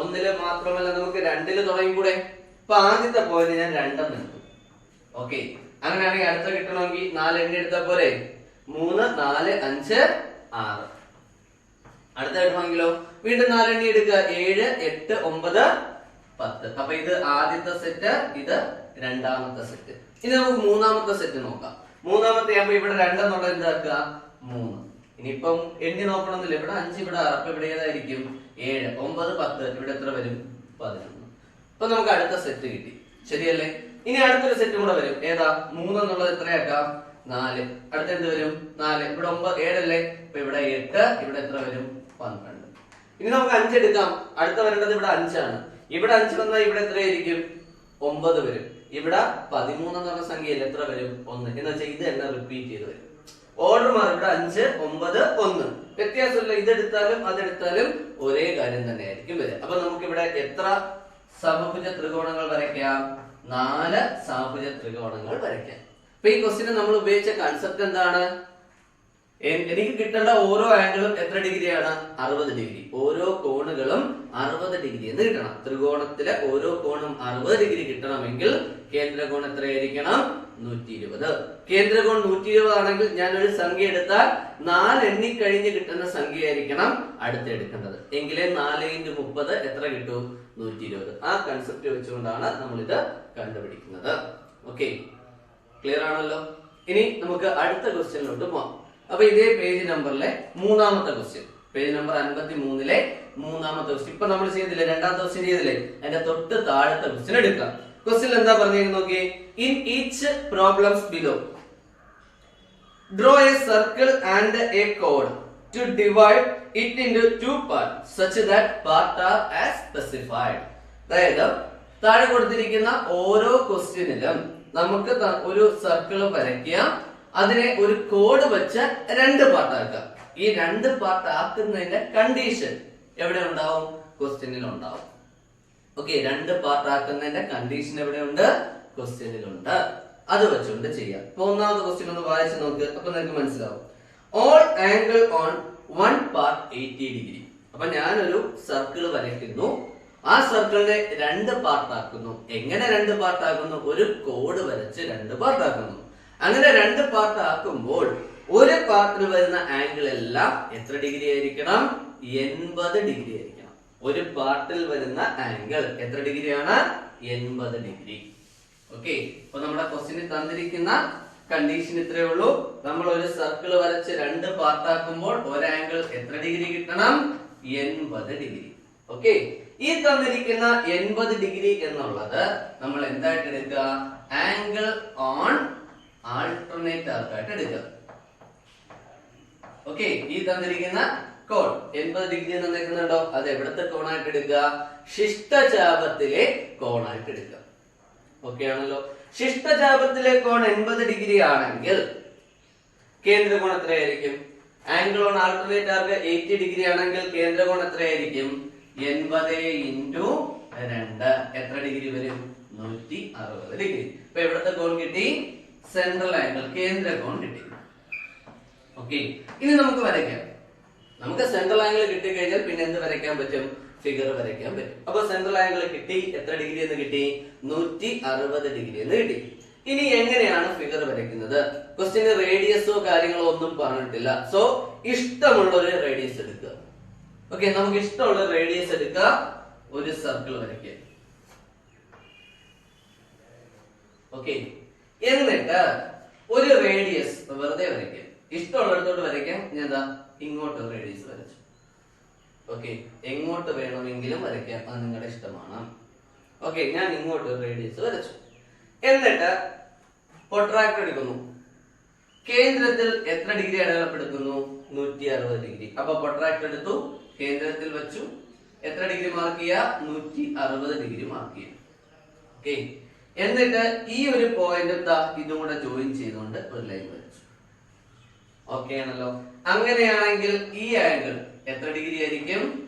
1-ല് മാത്രമല്ല, നമുക്ക് 2-ല് തുടങ്ങിക്കൂടെ? അപ്പൊ ആദ്യത്തെ പോയിന്റ് ഞാൻ 2 എന്ന് എടുത്തു. ഓക്കെ, അങ്ങനെയാണെങ്കിൽ അടുത്ത കിട്ടണമെങ്കിൽ 4 എണ്ണി എടുത്താ പോരെ. 3, 4, 5, 6. അടുത്ത കിട്ടണമെങ്കിലോ വീണ്ടും 4 എണ്ണി എടുക്കുക. 7, 8, 9, 10. അപ്പൊ ഇത് ആദ്യത്തെ സെറ്റ്, ഇത് രണ്ടാമത്തെ സെറ്റ്. ഇനി നമുക്ക് മൂന്നാമത്തെ സെറ്റ് നോക്കാം. മൂന്നാമത്തെ ആകുമ്പോ ഇവിടെ 2 എന്നുള്ളത് എന്താക്കുക? 3. ഇനിയിപ്പം എണ്ണി നോക്കണമെന്നില്ല. ഇവിടെ 5, ഇവിടെ 6. അപ്പൊ ഇവിടെ ഏതായിരിക്കും? 7, 9, 10. ഇവിടെ എത്ര വരും? 11. അപ്പൊ നമുക്ക് അടുത്ത സെറ്റ് കിട്ടി. ശരിയല്ലേ? ഇനി അടുത്തൊരു സെറ്റ് കൂടെ വരും. ഏതാ? 3 എന്നുള്ളത് എത്രയാക്കാം? 4. അടുത്ത എന്ത് വരും? 4. ഇവിടെ 9, 7 അല്ലേ? അപ്പൊ ഇവിടെ 8. ഇവിടെ എത്ര വരും? 12. ഇനി നമുക്ക് 5 എടുക്കാം. അടുത്ത വരേണ്ടത് ഇവിടെ 5 ആണ്. ഇവിടെ 5 വന്നാൽ ഇവിടെ എത്രയായിരിക്കും? 9 വരും. ഇവിടെ 13 എന്നുള്ള സംഖ്യയിൽ എത്ര വരും? 1. എന്ന് വെച്ചാൽ ഇത് തന്നെ റിപ്പീറ്റ് ചെയ്ത് വരും. ഓർഡർ മാറി. ഇവിടെ 5, 9, 1. വ്യത്യാസമില്ല. ഇതെടുത്താലും അതെടുത്താലും ഒരേ കാര്യം തന്നെ ആയിരിക്കും വരിക. അപ്പൊ നമുക്ക് ഇവിടെ എത്ര സമഭുജ ത്രികോണങ്ങൾ വരയ്ക്കാം? 4 സമഭുജ ത്രികോണങ്ങൾ വരയ്ക്കാം. അപ്പൊ ഈ ക്വസ്റ്റിന് നമ്മൾ ഉപയോഗിച്ച കൺസെപ്റ്റ് എന്താണ്? എനിക്ക് കിട്ടേണ്ട ഓരോ ആംഗിളും എത്ര ഡിഗ്രിയാണ്? 60 ഡിഗ്രി. ഓരോ കോണുകളും 60 ഡിഗ്രി എന്ന് കിട്ടണം. ത്രികോണത്തിലെ ഓരോ കോണും 60 ഡിഗ്രി കിട്ടണമെങ്കിൽ കേന്ദ്രകോൺ എത്രയായിരിക്കണം? 120. കേന്ദ്രകോൺ 120 ആണെങ്കിൽ ഞാൻ ഒരു സംഖ്യ എടുത്താൽ 4 എണ്ണി കഴിഞ്ഞ് കിട്ടുന്ന സംഖ്യയായിരിക്കണം അടുത്തെടുക്കേണ്ടത്. എങ്കിലേ 4 × 30 എത്ര കിട്ടും? 120. ആ കൺസെപ്റ്റ് വെച്ചുകൊണ്ടാണ് നമ്മൾ ഇത് കണ്ടുപിടിക്കുന്നത്. ഓക്കെ, ക്ലിയർ ആണല്ലോ? ഇനി നമുക്ക് അടുത്ത ക്വസ്റ്റ്യനിലോട്ട് പോവാം. അപ്പൊ ഇതേ പേജ് നമ്പറിലെ മൂന്നാമത്തെ ക്വസ്റ്റ്യൻ, പേജ് നമ്പർ 53-ലെ മൂന്നാമത്തെ ക്വസ്റ്റ്യൻ. ഇപ്പൊ നമ്മൾ ചെയ്തില്ലേ, രണ്ടാമത്തെ ക്വസ്റ്റ്യൻ ചെയ്തില്ലേ, അതിന്റെ തൊട്ട് താഴത്തെ ക്വസ്റ്റ്യൻ എടുക്കാം. ക്വസ്റ്റ്യൻ എന്താ പറഞ്ഞിരിക്കുന്നത് നോക്കിയേ. In each problems below draw a circle and a കോഡ് to divide it into 2 parts such that part are as specified. അതായത് താഴെ കൊടുത്തിരിക്കുന്ന ഓരോ ക്വസ്റ്റ്യനിലും നമുക്ക് ഒരു സർക്കിൾ വരയ്ക്കാം, അതിനെ ഒരു കോഡ് വെച്ച് 2 പാർട്ടാക്കാം. ഈ 2 പാർട്ട് ആക്കുന്നതിന്റെ കണ്ടീഷൻ എവിടെ ഉണ്ടാവും? ക്വസ്റ്റ്യനിൽ ഉണ്ടാവും. ഓക്കെ, 2 പാർട്ട് ആക്കുന്നതിന്റെ കണ്ടീഷൻ എവിടെയുണ്ട്? ക്വസ്റ്റ്യനിലുണ്ട്. അത് വെച്ചുകൊണ്ട് ചെയ്യാം. ഇപ്പൊ ഒന്നാമത്തെ ക്വസ്റ്റ്യൻ ഒന്ന് വായിച്ചു നോക്ക്, അപ്പൊ നിങ്ങൾക്ക് മനസ്സിലാവും. All angle on 1 part 80 degree. അപ്പൊ ഞാനൊരു സർക്കിൾ വരയ്ക്കുന്നു, ആ സർക്കിളിനെ 2 പാർട്ട് ആക്കുന്നു. എങ്ങനെ 2 പാർട്ട് ആക്കുന്നു? ഒരു കോഡ് വരച്ച് 2 പാർട്ട് ആക്കുന്നു. അങ്ങനെ 2 പാർട്ട് ആക്കുമ്പോൾ ഒരു പാർട്ടിൽ വരുന്ന ആംഗിൾ എല്ലാം എത്ര ഡിഗ്രി ആയിരിക്കണം? 80 ഡിഗ്രി ആയിരിക്കണം. ഒരു പാർട്ടിൽ വരുന്ന ആംഗിൾ എത്ര ഡിഗ്രിയാണ്? 80 ഡിഗ്രി. ഓക്കെ, അപ്പൊ നമ്മുടെ ക്വസ്റ്റ്യനിൽ തന്നിരിക്കുന്ന കണ്ടീഷൻ ഇത്രയേ ഉള്ളൂ. നമ്മൾ ഒരു സർക്കിൾ വരച്ച് 2 പാർട്ട് ആക്കുമ്പോൾ ഒരു ആംഗിൾ എത്ര ഡിഗ്രി കിട്ടണം? 80 ഡിഗ്രി. ഓക്കെ, ഈ തന്നിരിക്കുന്ന 80 ഡിഗ്രി എന്നുള്ളത് നമ്മൾ എന്തായിട്ട് എടുക്കുക? ആംഗിൾ ഓൺ ആൾട്ടർനേറ്റ് ആർക്കായിട്ട് എടുക്കുക. ഓക്കെ, ഈ തന്നിരിക്കുന്ന കോൺ 80 ഡിഗ്രി എന്ന് നിൽക്കുന്നുണ്ടോ? അത് എവിടത്തെ കോണായിട്ട് എടുക്കുക? ശിഷ്ടചാപത്തിലെ കോണായിട്ട് എടുക്കുക. ഓക്കെ ആണല്ലോ? ശിഷ്ടചാപത്തിലെ കോൺ 80 ഡിഗ്രി ആണെങ്കിൽ കേന്ദ്രകോൺ എത്രയായിരിക്കും? Angle on alternate arc 80 degree ആണെങ്കിൽ കേന്ദ്രകോൺ എത്രയായിരിക്കും? 80 × 2 എത്ര ഡിഗ്രി വരും? 160 ഡിഗ്രി. ഇപ്പൊ എവിടത്തെ കോൺ കിട്ടി? സെൻട്രൽ ആംഗിൾ, കേന്ദ്രകോൺ കിട്ടി. ഓക്കെ, ഇനി നമുക്ക് വരയ്ക്കാം. നമുക്ക് സെൻട്രൽ ആംഗിൾ കിട്ടി കഴിഞ്ഞാൽ പിന്നെ എന്ത് വരയ്ക്കാൻ പറ്റും? ഫിഗർ വരയ്ക്കാൻ പറ്റും. അപ്പൊ സെൻട്രൽ ആംഗിൾ കിട്ടി, എത്ര ഡിഗ്രി എന്ന് കിട്ടി? 160 ഡിഗ്രി എന്ന് കിട്ടി. ഇനി എങ്ങനെയാണ് ഫിഗർ വരയ്ക്കുന്നത്? ക്വസ്റ്റ്യന് റേഡിയസോ കാര്യങ്ങളോ ഒന്നും പറഞ്ഞിട്ടില്ല. സോ ഇഷ്ടമുള്ള ഒരു റേഡിയസ് എടുക്കുക. ഓക്കെ, നമുക്ക് ഇഷ്ടമുള്ള റേഡിയസ് എടുക്കുക, ഒരു സർക്കിൾ വരയ്ക്കുക. ഓക്കെ, എന്നിട്ട് ഒരു റേഡിയസ് വെറുതെ വരയ്ക്കുക. ഇഷ്ടമുള്ളിടത്തോട്ട് വരയ്ക്കാം. ഞാൻ എന്താ ഇങ്ങോട്ട് റേഡിയസ് വരച്ചു. ഓക്കെ, എങ്ങോട്ട് വേണമെങ്കിലും വരയ്ക്കാം, അത് നിങ്ങളുടെ ഇഷ്ടമാണ്. ഓക്കെ, ഞാൻ ഇങ്ങോട്ട് റേഡിയസ് വരച്ചു. എന്നിട്ട് പ്രൊട്രാക്ടർ എടുക്കുന്നു. കേന്ദ്രത്തിൽ എത്ര ഡിഗ്രി അടയാളപ്പെടുത്തുന്നു? 160 ഡിഗ്രി. അപ്പൊ പ്രൊട്രാക്ടർ എടുത്തു, കേന്ദ്രത്തിൽ വെച്ചു. എത്ര ഡിഗ്രി മാർക്ക് ചെയ്യുക? 160 ഡിഗ്രി മാർക്ക് ചെയ്യുക. ഓക്കെ, എന്നിട്ട് ഈ ഒരു പോയിന്റ് ഇതും കൂടെ ജോയിൻ ചെയ്തുകൊണ്ട് ഒരു ലൈൻ വരച്ചു. ഓക്കെ ആണല്ലോ? അങ്ങനെയാണെങ്കിൽ ഈ ആംഗിൾ എത്ര ഡിഗ്രി ആയിരിക്കും?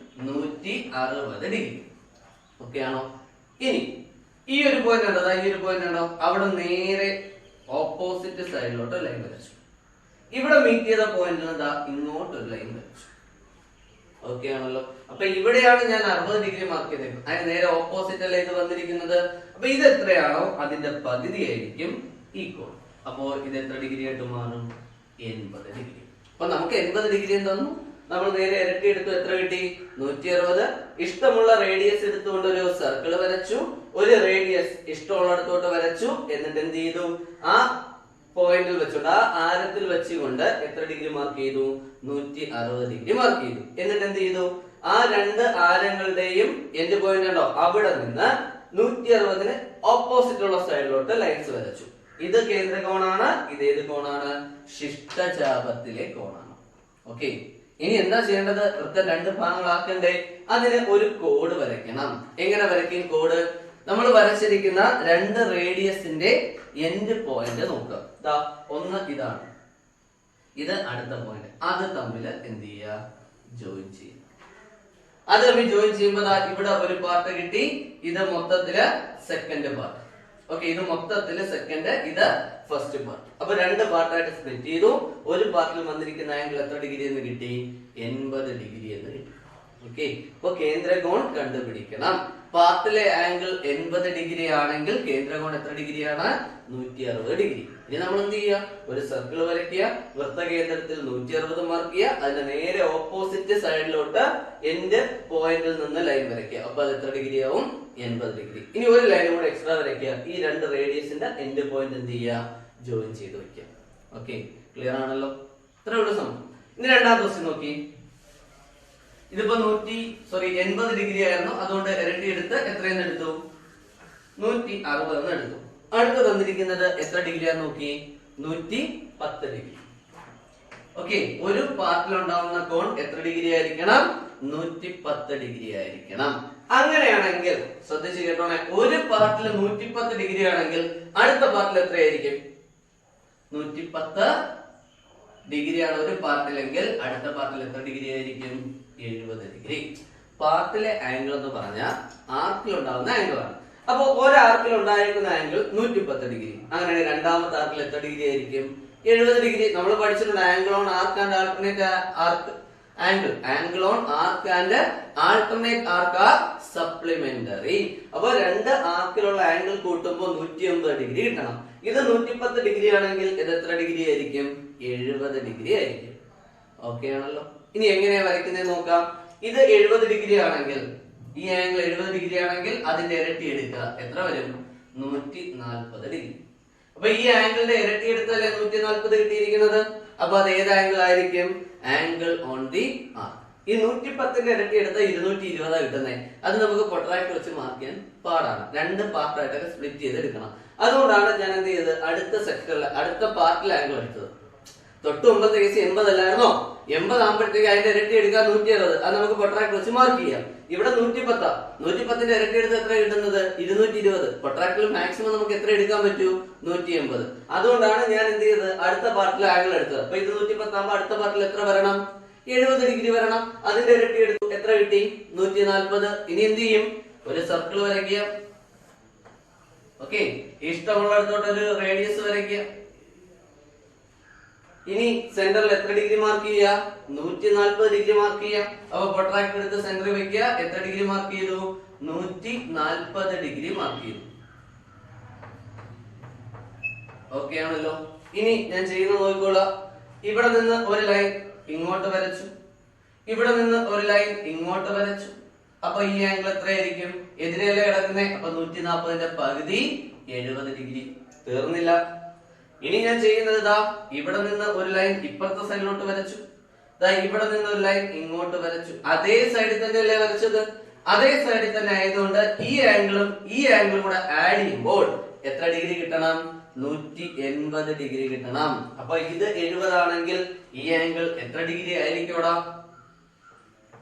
160 ഡിഗ്രി. ഓക്കെ ആണോ? ഇനി ഈ ഒരു പോയിന്റ് ഉണ്ടോ? ഈ ഒരു പോയിന്റ് ഉണ്ടോ? അവിടെ നേരെ ഓപ്പോസിറ്റ് സൈഡിലോട്ട് ലൈൻ വരച്ചു. ഇവിടെ മീറ്റ് ചെയ്ത പോയിന്റ് എന്താ? ഇങ്ങോട്ട് ഒരു ലൈൻ വരച്ചു. ഓക്കെ ആണല്ലോ? അപ്പൊ ഇവിടെയാണ് ഞാൻ 60 ഡിഗ്രി മാർക്ക് ചെയ്തത്. അതിന് നേരെ ഓപ്പോസിറ്റ് അല്ലേ ഇത് വന്നിരിക്കുന്നത്. അപ്പൊ ഇത് എത്രയാണോ അതിന്റെ പകുതി ആയിരിക്കും ഈ കോൺ. അപ്പോ ഇത് എത്ര ഡിഗ്രി ആയിട്ട് മാറും? 80 ഡിഗ്രി. അപ്പൊ നമുക്ക് 80 ഡിഗ്രി തന്നു, നമ്മൾ നേരെ ഇരട്ടി എടുത്തു. എത്ര കിട്ടി? 160. ഇഷ്ടമുള്ള റേഡിയസ് എടുത്തുകൊണ്ട് ഒരു സർക്കിൾ വരച്ചു, ഒരു റേഡിയസ് ഇഷ്ടമുള്ളിടത്തോട്ട് വരച്ചു. എന്നിട്ട് എന്ത് ചെയ്തു? ആ പോയിന്റിൽ വെച്ചുകൊണ്ട്, ആ ആരത്തിൽ വെച്ചുകൊണ്ട് എത്ര ഡിഗ്രി മാർക്ക് ചെയ്തു? 160 ഡിഗ്രി മാർക്ക് ചെയ്തു. എന്നിട്ട് എന്ത് ചെയ്തു? ആ 2 ആരങ്ങളുടെയും എൻഡ് പോയിന്റ് ഉണ്ടോ അവിടെ നിന്ന് 160-ന് ഓപ്പോസിറ്റ് ഉള്ള സൈഡിലോട്ട് ലൈൻസ് വരച്ചു. ഇത് കേന്ദ്രകോണാണ്. ഇത് ഏത് കോണാണ്? ശിഷ്ടചാപത്തിലെ കോണാണ്. ഓക്കെ, ഇനി എന്താ ചെയ്യേണ്ടത്? വൃത്തം 2 ഭാഗങ്ങളാക്കണ്ടേ? അതിന് ഒരു കോഡ് വരയ്ക്കണം. എങ്ങനെ വരയ്ക്കും കോഡ്? നമ്മൾ വരച്ചിരിക്കുന്ന 2 റേഡിയസിന്റെ എൻഡ് പോയിന്റ് നോക്കുക. ഒന്ന് ഇതാണ്, ഇത് അടുത്ത പോയിന്റ്. അത് തമ്മിൽ എന്ത് ചെയ്യുക? ജോയിൻ ചെയ്യുക. അത് തമ്മിൽ ജോയിൻ ചെയ്യുമ്പോൾ ഇവിടെ ഒരു പാർട്ട് കിട്ടി. ഇത് മൊത്തത്തില് സെക്കൻഡ് പാർട്ട്. ഓക്കെ, ഇത് മൊത്തത്തിൽ സെക്കൻഡ്, ഇത് ഫസ്റ്റ് പാർട്ട്. അപ്പൊ രണ്ട് പാർട്ടായിട്ട് സ്പ്ലിറ്റ് ചെയ്തു. ഒരു പാർട്ടിൽ വന്നിരിക്കുന്ന ആംഗിൾ എത്ര ഡിഗ്രി എന്ന് കിട്ടി? 80 ഡിഗ്രി എന്ന് കിട്ടി. ഓക്കെ, അപ്പൊ കേന്ദ്രകോൺ കണ്ടുപിടിക്കണം. പാർട്ടിലെ ആംഗിൾ 80 ഡിഗ്രി ആണെങ്കിൽ കേന്ദ്രകോൺ എത്ര ഡിഗ്രിയാണ്? 160 ഡിഗ്രി. ഇനി നമ്മൾ എന്ത് ചെയ്യുക? ഒരു സർക്കിൾ വരയ്ക്കുക, വൃത്തകേന്ദ്രത്തിൽ 160 മാർക്ക് ചെയ്യുക, അതിന്റെ നേരെ ഓപ്പോസിറ്റ് സൈഡിലോട്ട് എൻഡ് പോയിന്റിൽ നിന്ന് ലൈൻ വരയ്ക്കുക. അപ്പൊ അത് എത്ര ഡിഗ്രി ആവും? 80 ഡിഗ്രി. ഇനി ഒരു ലൈൻ കൂടെ എക്സ്ട്രാ വരയ്ക്കുക. ഈ രണ്ട് റേഡിയസിന്റെ എൻഡ് പോയിന്റ് എന്ത് ചെയ്യുക? ജോയിൻ ചെയ്ത് വെക്കുക. ഓക്കെ, ക്ലിയർ ആണല്ലോ? ഇത്ര ഉള്ള സംഭവം. ഇനി രണ്ടാമത്തെ ക്വസ്റ്റ്യൻ നോക്കി. ഇതിപ്പോ 80 ഡിഗ്രി ആയിരുന്നു, അതുകൊണ്ട് ഇരട്ടി എടുത്ത് എത്രയെന്ന് എടുത്തു? 160 എന്ന് എടുത്തു. അടുത്ത് തന്നിരിക്കുന്നത് എത്ര ഡിഗ്രിയാന്ന് നോക്കി? 110 ഡിഗ്രി. ഓക്കെ, ഒരു പാർട്ടിൽ ഉണ്ടാവുന്ന കോൺ എത്ര ഡിഗ്രി ആയിരിക്കണം? 110 ഡിഗ്രി ആയിരിക്കണം. അങ്ങനെയാണെങ്കിൽ ശ്രദ്ധിച്ച് കേട്ടോണേ, ഒരു പാർട്ടിൽ 110 ഡിഗ്രി ആണെങ്കിൽ അടുത്ത പാർട്ടിൽ എത്രയായിരിക്കും? 110 ഡിഗ്രിയാണ് ഒരു പാർട്ടിലെങ്കിൽ അടുത്ത പാർട്ടിൽ എത്ര ഡിഗ്രി ആയിരിക്കും? 70 ഡിഗ്രി. പാർട്ടിലെ ആംഗിൾ എന്ന് പറഞ്ഞാൽ ആർക്കിൽ ഉണ്ടാകുന്ന ആംഗിൾ ആണ്. അപ്പൊ ഒരു ആർക്കിൽ ഉണ്ടായിരിക്കുന്ന ആംഗിൾ 110 ഡിഗ്രി. അങ്ങനെയാണെങ്കിൽ രണ്ടാമത്തെ ആർക്കിൽ എത്ര ഡിഗ്രി ആയിരിക്കും? 70 ഡിഗ്രി. നമ്മൾ പഠിച്ചിട്ടുണ്ട് angle on arc and alternate arc. Angle on arc and alternate arc are supplementary. അപ്പൊ രണ്ട് ആർക്കിലുള്ള ആംഗിൾ കൂട്ടുമ്പോൾ 180 ഡിഗ്രി കിട്ടണം. ഇത് 110 ഡിഗ്രി ആണെങ്കിൽ ഇത് എത്ര ഡിഗ്രി ആയിരിക്കും? 70 ഡിഗ്രി ആയിരിക്കും. ഓക്കെ ആണല്ലോ? ഇനി എങ്ങനെയാ വരയ്ക്കുന്നത് നോക്കാം. ഇത് 70 ഡിഗ്രി ആണെങ്കിൽ, ഈ ആംഗിൾ 70 ഡിഗ്രി ആണെങ്കിൽ അതിന്റെ ഇരട്ടി എടുക്കുക. എത്ര വരും? 140 ഡിഗ്രി. അപ്പൊ ഈ ആംഗിളിന്റെ ഇരട്ടി എടുത്തല്ലേ 140 കിട്ടിയിരിക്കുന്നത്. അപ്പൊ അത് ഏത് ആംഗിൾ ആയിരിക്കും? ആംഗിൾ ഓൺ ദി ആർക്ക്. ഈ 110ന്റെ ഇരട്ടി എടുത്ത 220 കിട്ടുന്നത്. അത് നമുക്ക് പൊട്ടറാക്ട് വെച്ച് മാർക്ക് ചെയ്യാൻ പാടാണ്. രണ്ട് പാർട്ടായിട്ടൊക്കെ സ്പ്ലിറ്റ് ചെയ്ത് എടുക്കണം. അതുകൊണ്ടാണ് ഞാൻ എന്ത് ചെയ്തത്? അടുത്ത സെക്ടറിൽ അടുത്ത പാർട്ടിൽ ആംഗിൾ എടുത്തത്. തൊട്ട് മുമ്പത്തെ കേസ് 80 അല്ലായിരുന്നോ? 80 ആകുമ്പോഴത്തേക്ക് അതിന്റെ ഇരട്ടി എടുക്കാൻ 160. അത് നമുക്ക് പൊട്ടറാക്ട് വെച്ച് മാർക്ക് ചെയ്യാം. ഇവിടെ 110. 110ന്റെ ഇരട്ടി എടുത്ത് എത്ര കിട്ടുന്നത്? 220. പൊട്ടറാക്ടിൽ മാക്സിമം നമുക്ക് എത്ര എടുക്കാൻ പറ്റൂ? 180. അതുകൊണ്ടാണ് ഞാൻ എന്ത് ചെയ്തത്? അടുത്ത പാർട്ടിൽ ആംഗിൾ എടുത്തത്. അപ്പൊ ഇത് 110 ആകുമ്പോൾ അടുത്ത പാർട്ടിൽ എത്ര വരണം? 70 ഡിഗ്രി വരണം. അതിന്റെ ഇരട്ടി എടുത്തു. എത്ര കിട്ടി? 140. ഇനി എന്ത് ചെയ്യും? ഒരു സർക്കിൾ വരയ്ക്കുക. ഓക്കെ, ഇഷ്ടമുള്ളിടത്തോട്ട് ഒരു റേഡിയസ് വരയ്ക്കുക. ഇനി സെന്ററിൽ എത്ര ഡിഗ്രി മാർക്ക് ചെയ്യുക? 140 ഡിഗ്രി മാർക്ക് ചെയ്യുക. അപ്പൊ പ്രൊട്രാക്ടർ എടുത്ത് സെന്ററിൽ വെക്കുക. എത്ര ഡിഗ്രി മാർക്ക് ചെയ്തു? 140 ഡിഗ്രി മാർക്ക് ചെയ്തു. ഓക്കെ ആണല്ലോ? ഇനി ഞാൻ ചെയ്യുന്നത് നോക്കിക്കോളാം. ഇവിടെ നിന്ന് ഒരു ലൈൻ ഇങ്ങോട്ട് വരച്ചു, ഇവിടെ നിന്ന് ഒരു ലൈൻ ഇങ്ങോട്ട് വരച്ചു. അപ്പൊ ഈ ആംഗിൾ എത്രയായിരിക്കും? എതിരെയല്ലേ കിടക്കുന്നേ. അപ്പൊ 140ന്റെ പകുതി 70 ഡിഗ്രി. തീർന്നില്ല. ഇനി ഞാൻ ചെയ്യുന്നത് ഇതാ, ഇവിടെ നിന്ന് ഒരു ലൈൻ ഇപ്പുറത്തെ സൈഡിലോട്ട് വരച്ചു, ഇവിടെ നിന്ന് ഒരു ലൈൻ ഇങ്ങോട്ട് വരച്ചു. അതേ സൈഡിൽ തന്നെ അല്ലേ വരച്ചത്? അതേ സൈഡിൽ തന്നെ ആയതുകൊണ്ട് ഈ ആംഗിളും കൂടെ ആഡ് ചെയ്യുമ്പോൾ എത്ര ഡിഗ്രി കിട്ടണം? 180 ഡിഗ്രി കിട്ടണം. അപ്പൊ ഇത് 70 ആണെങ്കിൽ ഈ ആംഗിൾ എത്ര ഡിഗ്രി ആയിരിക്കും?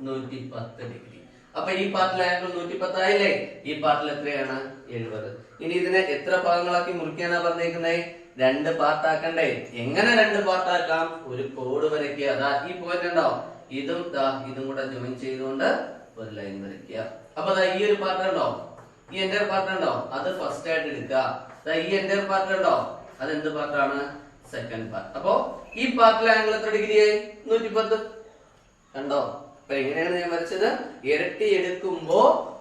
110 ഡിഗ്രി. അപ്പൊ ഈ പാർട്ടിലെ ആംഗിൾ 110 ആയില്ലേ? ഈ പാർട്ടിൽ എത്രയാണ്? 70. ഇനി ഇതിനെ എത്ര ഭാഗങ്ങളാക്കി മുറിക്കാനാ പറഞ്ഞേക്കുന്നേ? രണ്ട് പാർട്ടാക്കണ്ടേ? എങ്ങനെ രണ്ട് പാർട്ടാക്കാം? ഒരു കോഡ് വരയ്ക്കുക. അതാ ഈ പോയിന്റ് ഉണ്ടോ? ഇതും ഇതും കൂടെ ജോയിൻ ചെയ്തുകൊണ്ട് ഒരു ലൈൻ വരയ്ക്കുക. അപ്പൊ ഈ ഒരു പാർട്ട് ഉണ്ടോ? ഈ എന്റെ പാർട്ട് ഉണ്ടോ? അത് ഫസ്റ്റ് ആയിട്ട് എടുക്കുക. ഈ എന്റെ പാർട്ട് ഉണ്ടോ? അത് എന്ത് പാർട്ടാണ്? Second part. അപ്പൊ ഈ പാർട്ടിലെ ആംഗിൾ എത്ര ഡിഗ്രി ആയി? 110. കണ്ടോ? അപ്പൊ എങ്ങനെയാണ് ഞാൻ വരച്ചത്? ഇരട്ടി എടുക്കുമ്പോ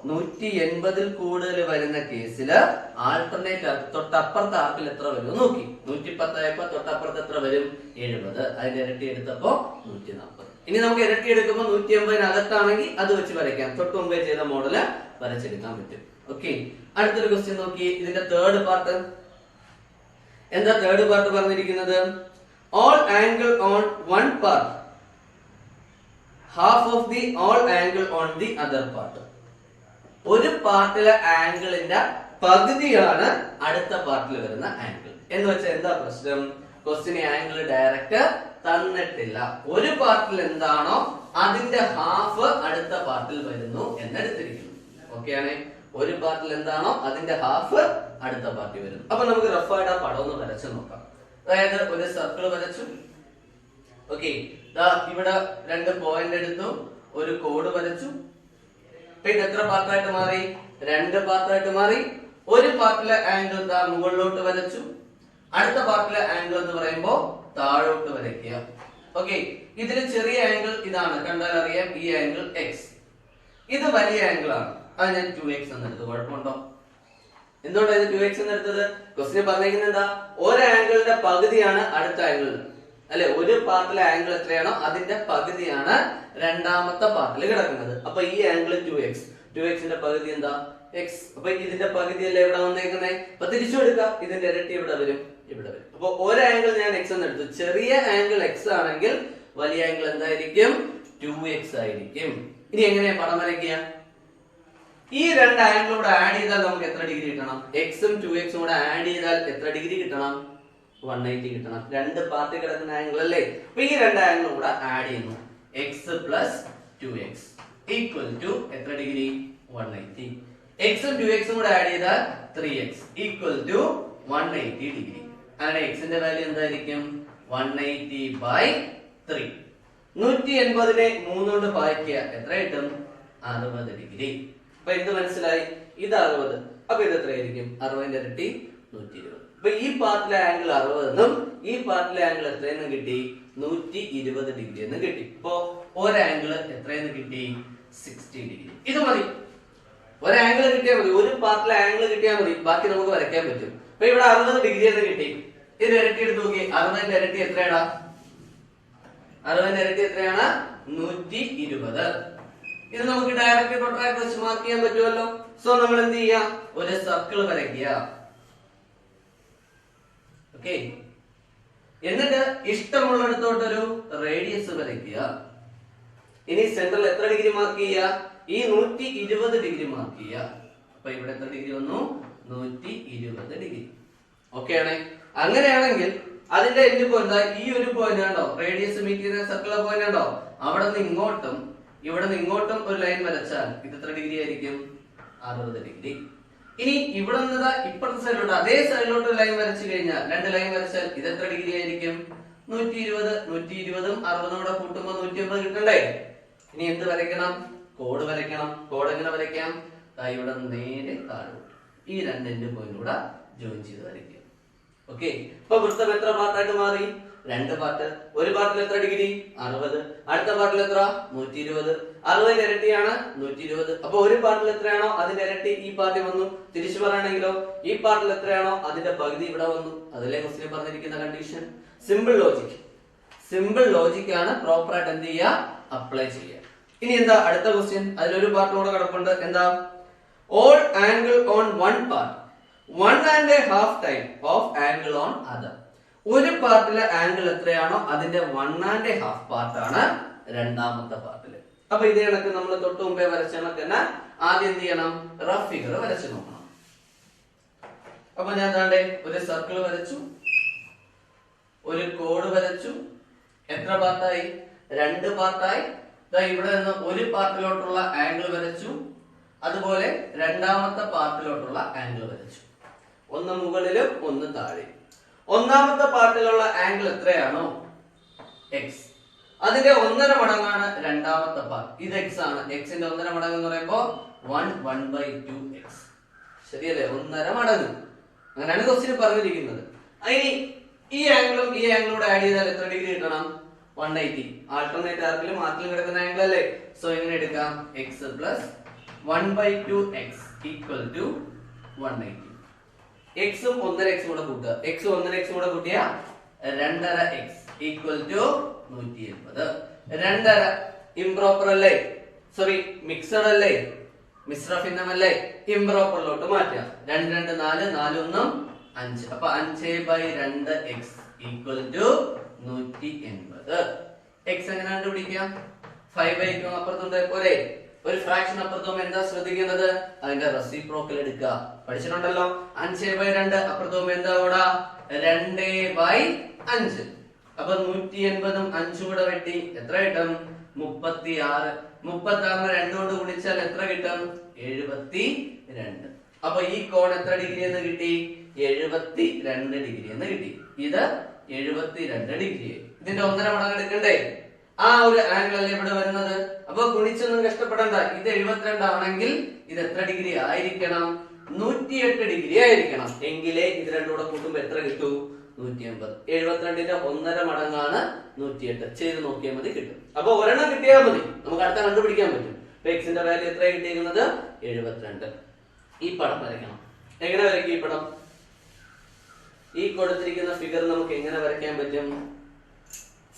180ൽ കൂടുതൽ വരുന്ന കേസില് ആൾട്ടർനേറ്റ് തൊട്ടപ്പുറത്തെ ആർക്കിൽ എത്ര വരും നോക്കി. 110 ആയപ്പോ തൊട്ടപ്പുറത്ത് എത്ര വരും? 70. അതിന്റെ ഇരട്ടി എടുത്തപ്പോ 140. ഇനി നമുക്ക് ഇരട്ടി എടുക്കുമ്പോൾ 180-നകത്താണെങ്കിൽ അത് വെച്ച് വരയ്ക്കാം. തൊട്ട് മുമ്പേ ചെയ്ത മോഡല് വരച്ചെടുക്കാൻ പറ്റും. ഓക്കെ, അടുത്തൊരു ക്വസ്റ്റ്യൻ നോക്കി. ഇതിന്റെ തേർഡ് പാർട്ട് എന്താ? തേർഡ് പാർട്ട് പറഞ്ഞിരിക്കുന്നത് all angle on one part half of the all angle on the other part. ഒരു പാർട്ടിലെ ആംഗിളിന്റെ പകുതിയാണ് അടുത്ത പാർട്ടിൽ വരുന്ന ആംഗിൾ. എന്ന് വെച്ചാൽ എന്താ പ്രശ്നം? ക്വസ്റ്റ്യൻ ആംഗിൾ ഡയറക്റ്റ് തന്നിട്ടില്ല. ഒരു പാർട്ടിൽ എന്താണോ അതിന്റെ ഹാഫ് അടുത്ത പാർട്ടിൽ വരുന്നു എന്നെടുത്തിരിക്കുന്നു. ഓക്കെ ആണ്? ഒരു പാർട്ടിൽ എന്താണോ അതിന്റെ ഹാഫ് അടുത്ത പാർട്ടി വരുന്നു. അപ്പൊ നമുക്ക് റഫായിട്ട് ആ പടം ഒന്ന് വരച്ചു നോക്കാം. അതായത് ഒരു സർക്കിൾ വരച്ചു. ഓക്കെ, ഇവിടെ രണ്ട് പോയിന്റ് എടുത്തു, ഒരു കോഡ് വരച്ചു. ഇത് എത്ര പാർട്ടായിട്ട് മാറി? രണ്ട് പാർട്ടായിട്ട് മാറി. ഒരു പാർട്ടിലെ ആംഗിൾ മുകളിലോട്ട് വരച്ചു, അടുത്ത പാർട്ടിലെ ആംഗിൾ എന്ന് പറയുമ്പോൾ താഴോട്ട് വരയ്ക്കുക. ഓക്കെ, ഇതിൽ ചെറിയ ആംഗിൾ ഇതാണ്, കണ്ടാൽ അറിയാം, ഈ ആംഗിൾ എക്സ്. ഇത് വലിയ ആംഗിൾ ആണ്, അത് ഞാൻ 2x എന്ന് എടുത്തു. കുഴപ്പമുണ്ടോ? എന്തുകൊണ്ടാണ് ഇത് 2x എന്ന് എടുത്തത്? ക്വസ്റ്റ്യൻ പറഞ്ഞിരിക്കുന്നത് എന്താ, ഒരു ആംഗിളിന്റെ പകുതിയാണ് അടുത്ത ആംഗിൾ അല്ലെ. ഒരു പാർട്ടിലെ ആംഗിൾ എത്രയാണോ അതിന്റെ പകുതിയാണ് രണ്ടാമത്തെ പാർട്ടിൽ കിടക്കുന്നത്. അപ്പൊ ഈ ആംഗിൾ 2x, 2xന്റെ പകുതി എന്താ, x. അപ്പൊ ഇതിന്റെ പകുതി അല്ലേ ഇവിടെ വന്നേക്കുന്നേ. അപ്പൊ തിരിച്ചു കൊടുക്കുക, ഇതിന്റെ ഇരട്ടി ഇവിടെ വരും, ഇവിടെ വരും. അപ്പൊ ഒരു ആംഗിൾ ഞാൻ x എന്ന് എടുത്തു. ചെറിയ ആംഗിൾ x ആണെങ്കിൽ വലിയ ആംഗിൾ എന്തായിരിക്കും, 2x ആയിരിക്കും. ഇനി എങ്ങനെയാ പടം വരയ്ക്കുക? ഈ രണ്ട് ആംഗിൾ കൂടെ ആഡ് ചെയ്താൽ നമുക്ക് എത്ര ഡിഗ്രി കിട്ടണം? എക്സും 2x കൂടെ ആഡ് ചെയ്താൽ എത്ര ഡിഗ്രി കിട്ടണം? 180 കിട്ടണം. രണ്ട് പാർട്ടി കിടക്കുന്ന ആംഗിൾ അല്ലേ. അപ്പൊ ഈ രണ്ട് ആംഗിൾ കൂടെ ആഡ് ചെയ്യുന്നു. x plus 2x equal to എത്ര ഡിഗ്രി? 180. എക്സും 2x കൂടെ ആഡ് ചെയ്താൽ 3x ഈക്വൽ ടു 180 ഡിഗ്രി. അങ്ങനെ x ന്റെ വാല്യൂ എന്തായിരിക്കും? 180/3. 180നെ 3 കൊണ്ട് ഭാഗിക്കുക, എത്ര കിട്ടും? 60 ഡിഗ്രി. അപ്പൊ എന്ത് മനസ്സിലായി? ഇത് 60. അപ്പൊ ഇത് എത്രയായിരിക്കും? 60ന്റെ ഇരട്ടി 120. അപ്പൊ ഈ പാർട്ടിലെ ആംഗിൾ 60 എന്നും ഈ പാർട്ടിലെ ആംഗിൾ എത്രയെന്ന് കിട്ടി? 120 ഡിഗ്രി എന്ന് കിട്ടി. ഇപ്പോ ഒരു ആംഗിൾ എത്രയെന്ന് കിട്ടി? 60 ഡിഗ്രി. ഇത് മതി, ഒരു ആംഗിൾ കിട്ടിയാൽ മതി, ഒരു പാർട്ടിലെ ആംഗിൾ കിട്ടിയാൽ മതി, ബാക്കി നമുക്ക് വരയ്ക്കാൻ പറ്റും. അപ്പൊ ഇവിടെ 60 ഡിഗ്രി എന്ന് കിട്ടി. ഇത് ഇരട്ടി എടുത്ത് നോക്കി, 60ന്റെ ഇരട്ടി എത്രയാടാ? 60ന്റെ ഇരട്ടി എത്രയാണ്? 120. ഇത് നമുക്ക് ഡയറക്റ്റ് കോൺട്രാക്ട് വെച്ച് മാർക്ക് ചെയ്യാൻ പറ്റുമല്ലോ. സോ നമ്മൾ എന്ത് ചെയ്യാം? ഒരു സർക്കിൾ വരയ്ക്കുക. ഓക്കെ, എന്നിട്ട് ഇഷ്ടമുള്ളിടത്തോട്ട് ഒരു റേഡിയസ് വരയ്ക്കുക. ഇനി സെന്ററിൽ എത്ര ഡിഗ്രി മാർക്ക് ചെയ്യുക? ഈ 120 ഡിഗ്രി മാർക്ക് ചെയ്യുക. അപ്പൊ ഇവിടെ എത്ര ഡിഗ്രി വന്നു? 120 ഡിഗ്രി. ഓക്കെ ആണ്. അങ്ങനെയാണെങ്കിൽ അതിന്റെ എൻഡ് പോയിന്റ് ഈ ഒരു പോയിന്റ് കണ്ടോ, റേഡിയസ് മീറ്റ് ചെയ്യുന്ന സർക്കിളിലെ പോയിന്റ് കണ്ടോ, അവിടെ നിന്ന് ഇങ്ങോട്ടും ഇവിടെ നിന്ന് ഇങ്ങോട്ടും ഒരു ലൈൻ വരച്ചാൽ ഇത് എത്ര ഡിഗ്രി ആയിരിക്കും? 60 ഡിഗ്രി. ഇനി ഇവിടെ നിന്ന് ഇപ്പുറത്തെ സൈഡിലോട്ട് അതേ സൈഡിലോട്ട് ഒരു ലൈൻ വരച്ചു കഴിഞ്ഞാൽ, രണ്ട് ലൈൻ വരച്ചാൽ ഇത് എത്ര ഡിഗ്രി ആയിരിക്കും? 120. 120ഉം 60ഉം കൂടെ കൂട്ടുമ്പോൾ 180 കിട്ടണ്ടേ? ഇനി എന്ത് വരയ്ക്കണം? കോഡ് വരയ്ക്കണം. കോഡ് എങ്ങനെ വരയ്ക്കാം? ഇവിടെ നേരെ താഴോട്ട് ഈ രണ്ട് എൻഡ് പോയിന്റ് കൂടെ ജോയിൻ ചെയ്ത് വരയ്ക്കുക. ഓക്കെ, ഇപ്പൊ വൃത്തം എത്ര പാർട്ടായിട്ട് മാറി? രണ്ട് പാർട്ട്. ഒരു പാർട്ടിൽ എത്ര ഡിഗ്രി? 60. അടുത്ത പാർട്ടിൽ എത്ര? 120. 60ന്റെ ഇരട്ടിയാണ് 120. അപ്പൊ ഒരു പാർട്ടിൽ എത്രയാണോ അതിന്റെ ഇരട്ടി ഈ പാർട്ടി വന്നു. തിരിച്ചു പറയുകയാണെങ്കിലോ, ഈ പാർട്ടിൽ എത്രയാണോ അതിന്റെ പകുതി ഇവിടെ വന്നു. അതിലെ ക്വസ്റ്റ്യൻ പറഞ്ഞിരിക്കുന്ന condition. Simple logic. Simple logic ആണ് പ്രോപ്പർ ആയിട്ട് എന്ത് ചെയ്യുക? അപ്ലൈ ചെയ്യുക. ഇനി എന്താ അടുത്ത ക്വസ്റ്റ്യൻ? അതിലൊരു പാർട്ട് കൂടെ കിടപ്പുണ്ട്. എന്താ? All angle on one part 1.5 time of angle on other. ഒരു പാർട്ടിലെ ആംഗിൾ എത്രയാണോ അതിന്റെ 1.5 പാർട്ടാണ് രണ്ടാമത്തെ പാർട്ടില്. അപ്പൊ ഇതേ കണക്ക് നമ്മൾ തൊട്ട് മുമ്പേ വരച്ച കണക്ക് തന്നെ ആദ്യം എന്ത് ചെയ്യണം? റഫ് ഫിഗർ വരച്ചു നോക്കണം. അപ്പൊ ഞാൻ ദാണ്ടെ ഒരു സർക്കിൾ വരച്ചു, ഒരു കോഡ് വരച്ചു. എത്ര പാർട്ടായി? രണ്ട് പാർട്ടായി. ഇവിടെ നിന്ന് ഒരു പാർട്ടിലോട്ടുള്ള ആംഗിൾ വരച്ചു, അതുപോലെ രണ്ടാമത്തെ പാർട്ടിലോട്ടുള്ള ആംഗിൾ വരച്ചു. ഒന്ന് മുകളിലും ഒന്ന് താഴെ. ഒന്നാമത്തെ പാർട്ടിലുള്ള ആംഗിൾ എത്രയാണോ x, അതിന്റെ 1.5 മടങ്ങാണ് രണ്ടാമത്തെ പാർട്ട്. ഇത് x ആണ്. എക്സിന്റെ 1.5 മടങ്ങ് എന്ന് പറയുമ്പോ 1/2x. ശരിയല്ലേ? 1.5 മടങ്ങ്. അങ്ങനെയാണ് ക്വസ്റ്റ്യൻ പറഞ്ഞിരിക്കുന്നത്. ഇനി ഈ ആംഗിളും ഈ ആംഗിളൂടെ ആഡ് ചെയ്താൽ എത്ര ഡിഗ്രി കിട്ടണം? 180. ആൾട്ടർനേറ്റ് ആർക്കിലും മാറ്റിലും കിടക്കുന്ന ആംഗിൾ അല്ലേ. സോ എങ്ങനെ എടുക്കാം? x plus 1/2x equal to 180. എക്സും 1.5x കൂടെ കൂട്ടുക. എക്സ് 1.5x കൂടെ കൂട്ടിയ 2.5x ഈക്വൽ ടു 180. 2.5 ഇംപ്രോപ്പർ അല്ലേ, സോറി മിക്സഡ് അല്ലേ, മിശ്ര ഭിന്നമല്ലേ, ഇംപ്രോപ്പറിലോട്ട് മാറ്റാം. 2 2 4, 4 1 5. അപ്പൊ 5/2x ഈക്വൽ ടു 180. x എങ്ങനെ കണ്ടുപിടിക്കാം? 5/2 അപ്പുറത്തുണ്ട് പോലെ ഒരു ഫ്രാക്ഷൻ അപ്പുറത്തും എന്താ ശ്രദ്ധിക്കുന്നത്? അതിന്റെ റെസിപ്രോക്കൽ എടുക്കുക. പഠിച്ചിട്ടുണ്ടല്ലോ. 5/2 അപ്പുറത്തും എന്താ കൂടാ? 2/5. അപ്പൊ 180ഉം 5 കൂടെ വെട്ടി എത്ര കിട്ടും? 36. 36 2 കൊണ്ട് ഗുണിച്ചാൽ എത്ര കിട്ടും? 72. അപ്പൊ ഈ കോൺ എത്ര ഡിഗ്രി എന്ന് കിട്ടി? 72 ഡിഗ്രി എന്ന് കിട്ടി. ഇത് 72 ഡിഗ്രി. ഇതിന്റെ 1.5 മടങ്ങ് എടുക്കണ്ടേ? ആ ഒരു ആംഗിൾ അല്ലേ ഇവിടെ വരുന്നത്. അപ്പൊ ഗുണിച്ചൊന്നും കഷ്ടപ്പെടണ്ട. ഇത് 72 ആണെങ്കിൽ ഇത് എത്ര ഡിഗ്രി ആയിരിക്കണം? 108 ഡിഗ്രി ആയിരിക്കണം. എങ്കിലേ ഇത് രണ്ടും കൂടെ കൂട്ടുമ്പോ എത്ര കിട്ടൂ? 180. 72ന്റെ 1.5 മടങ്ങാണ് 108. ചെയ്ത് നോക്കിയാൽ മതി, കിട്ടും. അപ്പൊ ഒരെണ്ണം കിട്ടിയാൽ മതി, നമുക്ക് അടുത്ത കണ്ടുപിടിക്കാൻ പറ്റും. എക്സിന്റെ വാല്യൂ എത്ര കിട്ടിയിരിക്കുന്നത്? 72. ഈ പടം വരയ്ക്കണം. എങ്ങനെ വരയ്ക്കും ഈ പടം? ഈ കൊടുത്തിരിക്കുന്ന ഫിഗർ നമുക്ക് എങ്ങനെ വരയ്ക്കാൻ പറ്റും?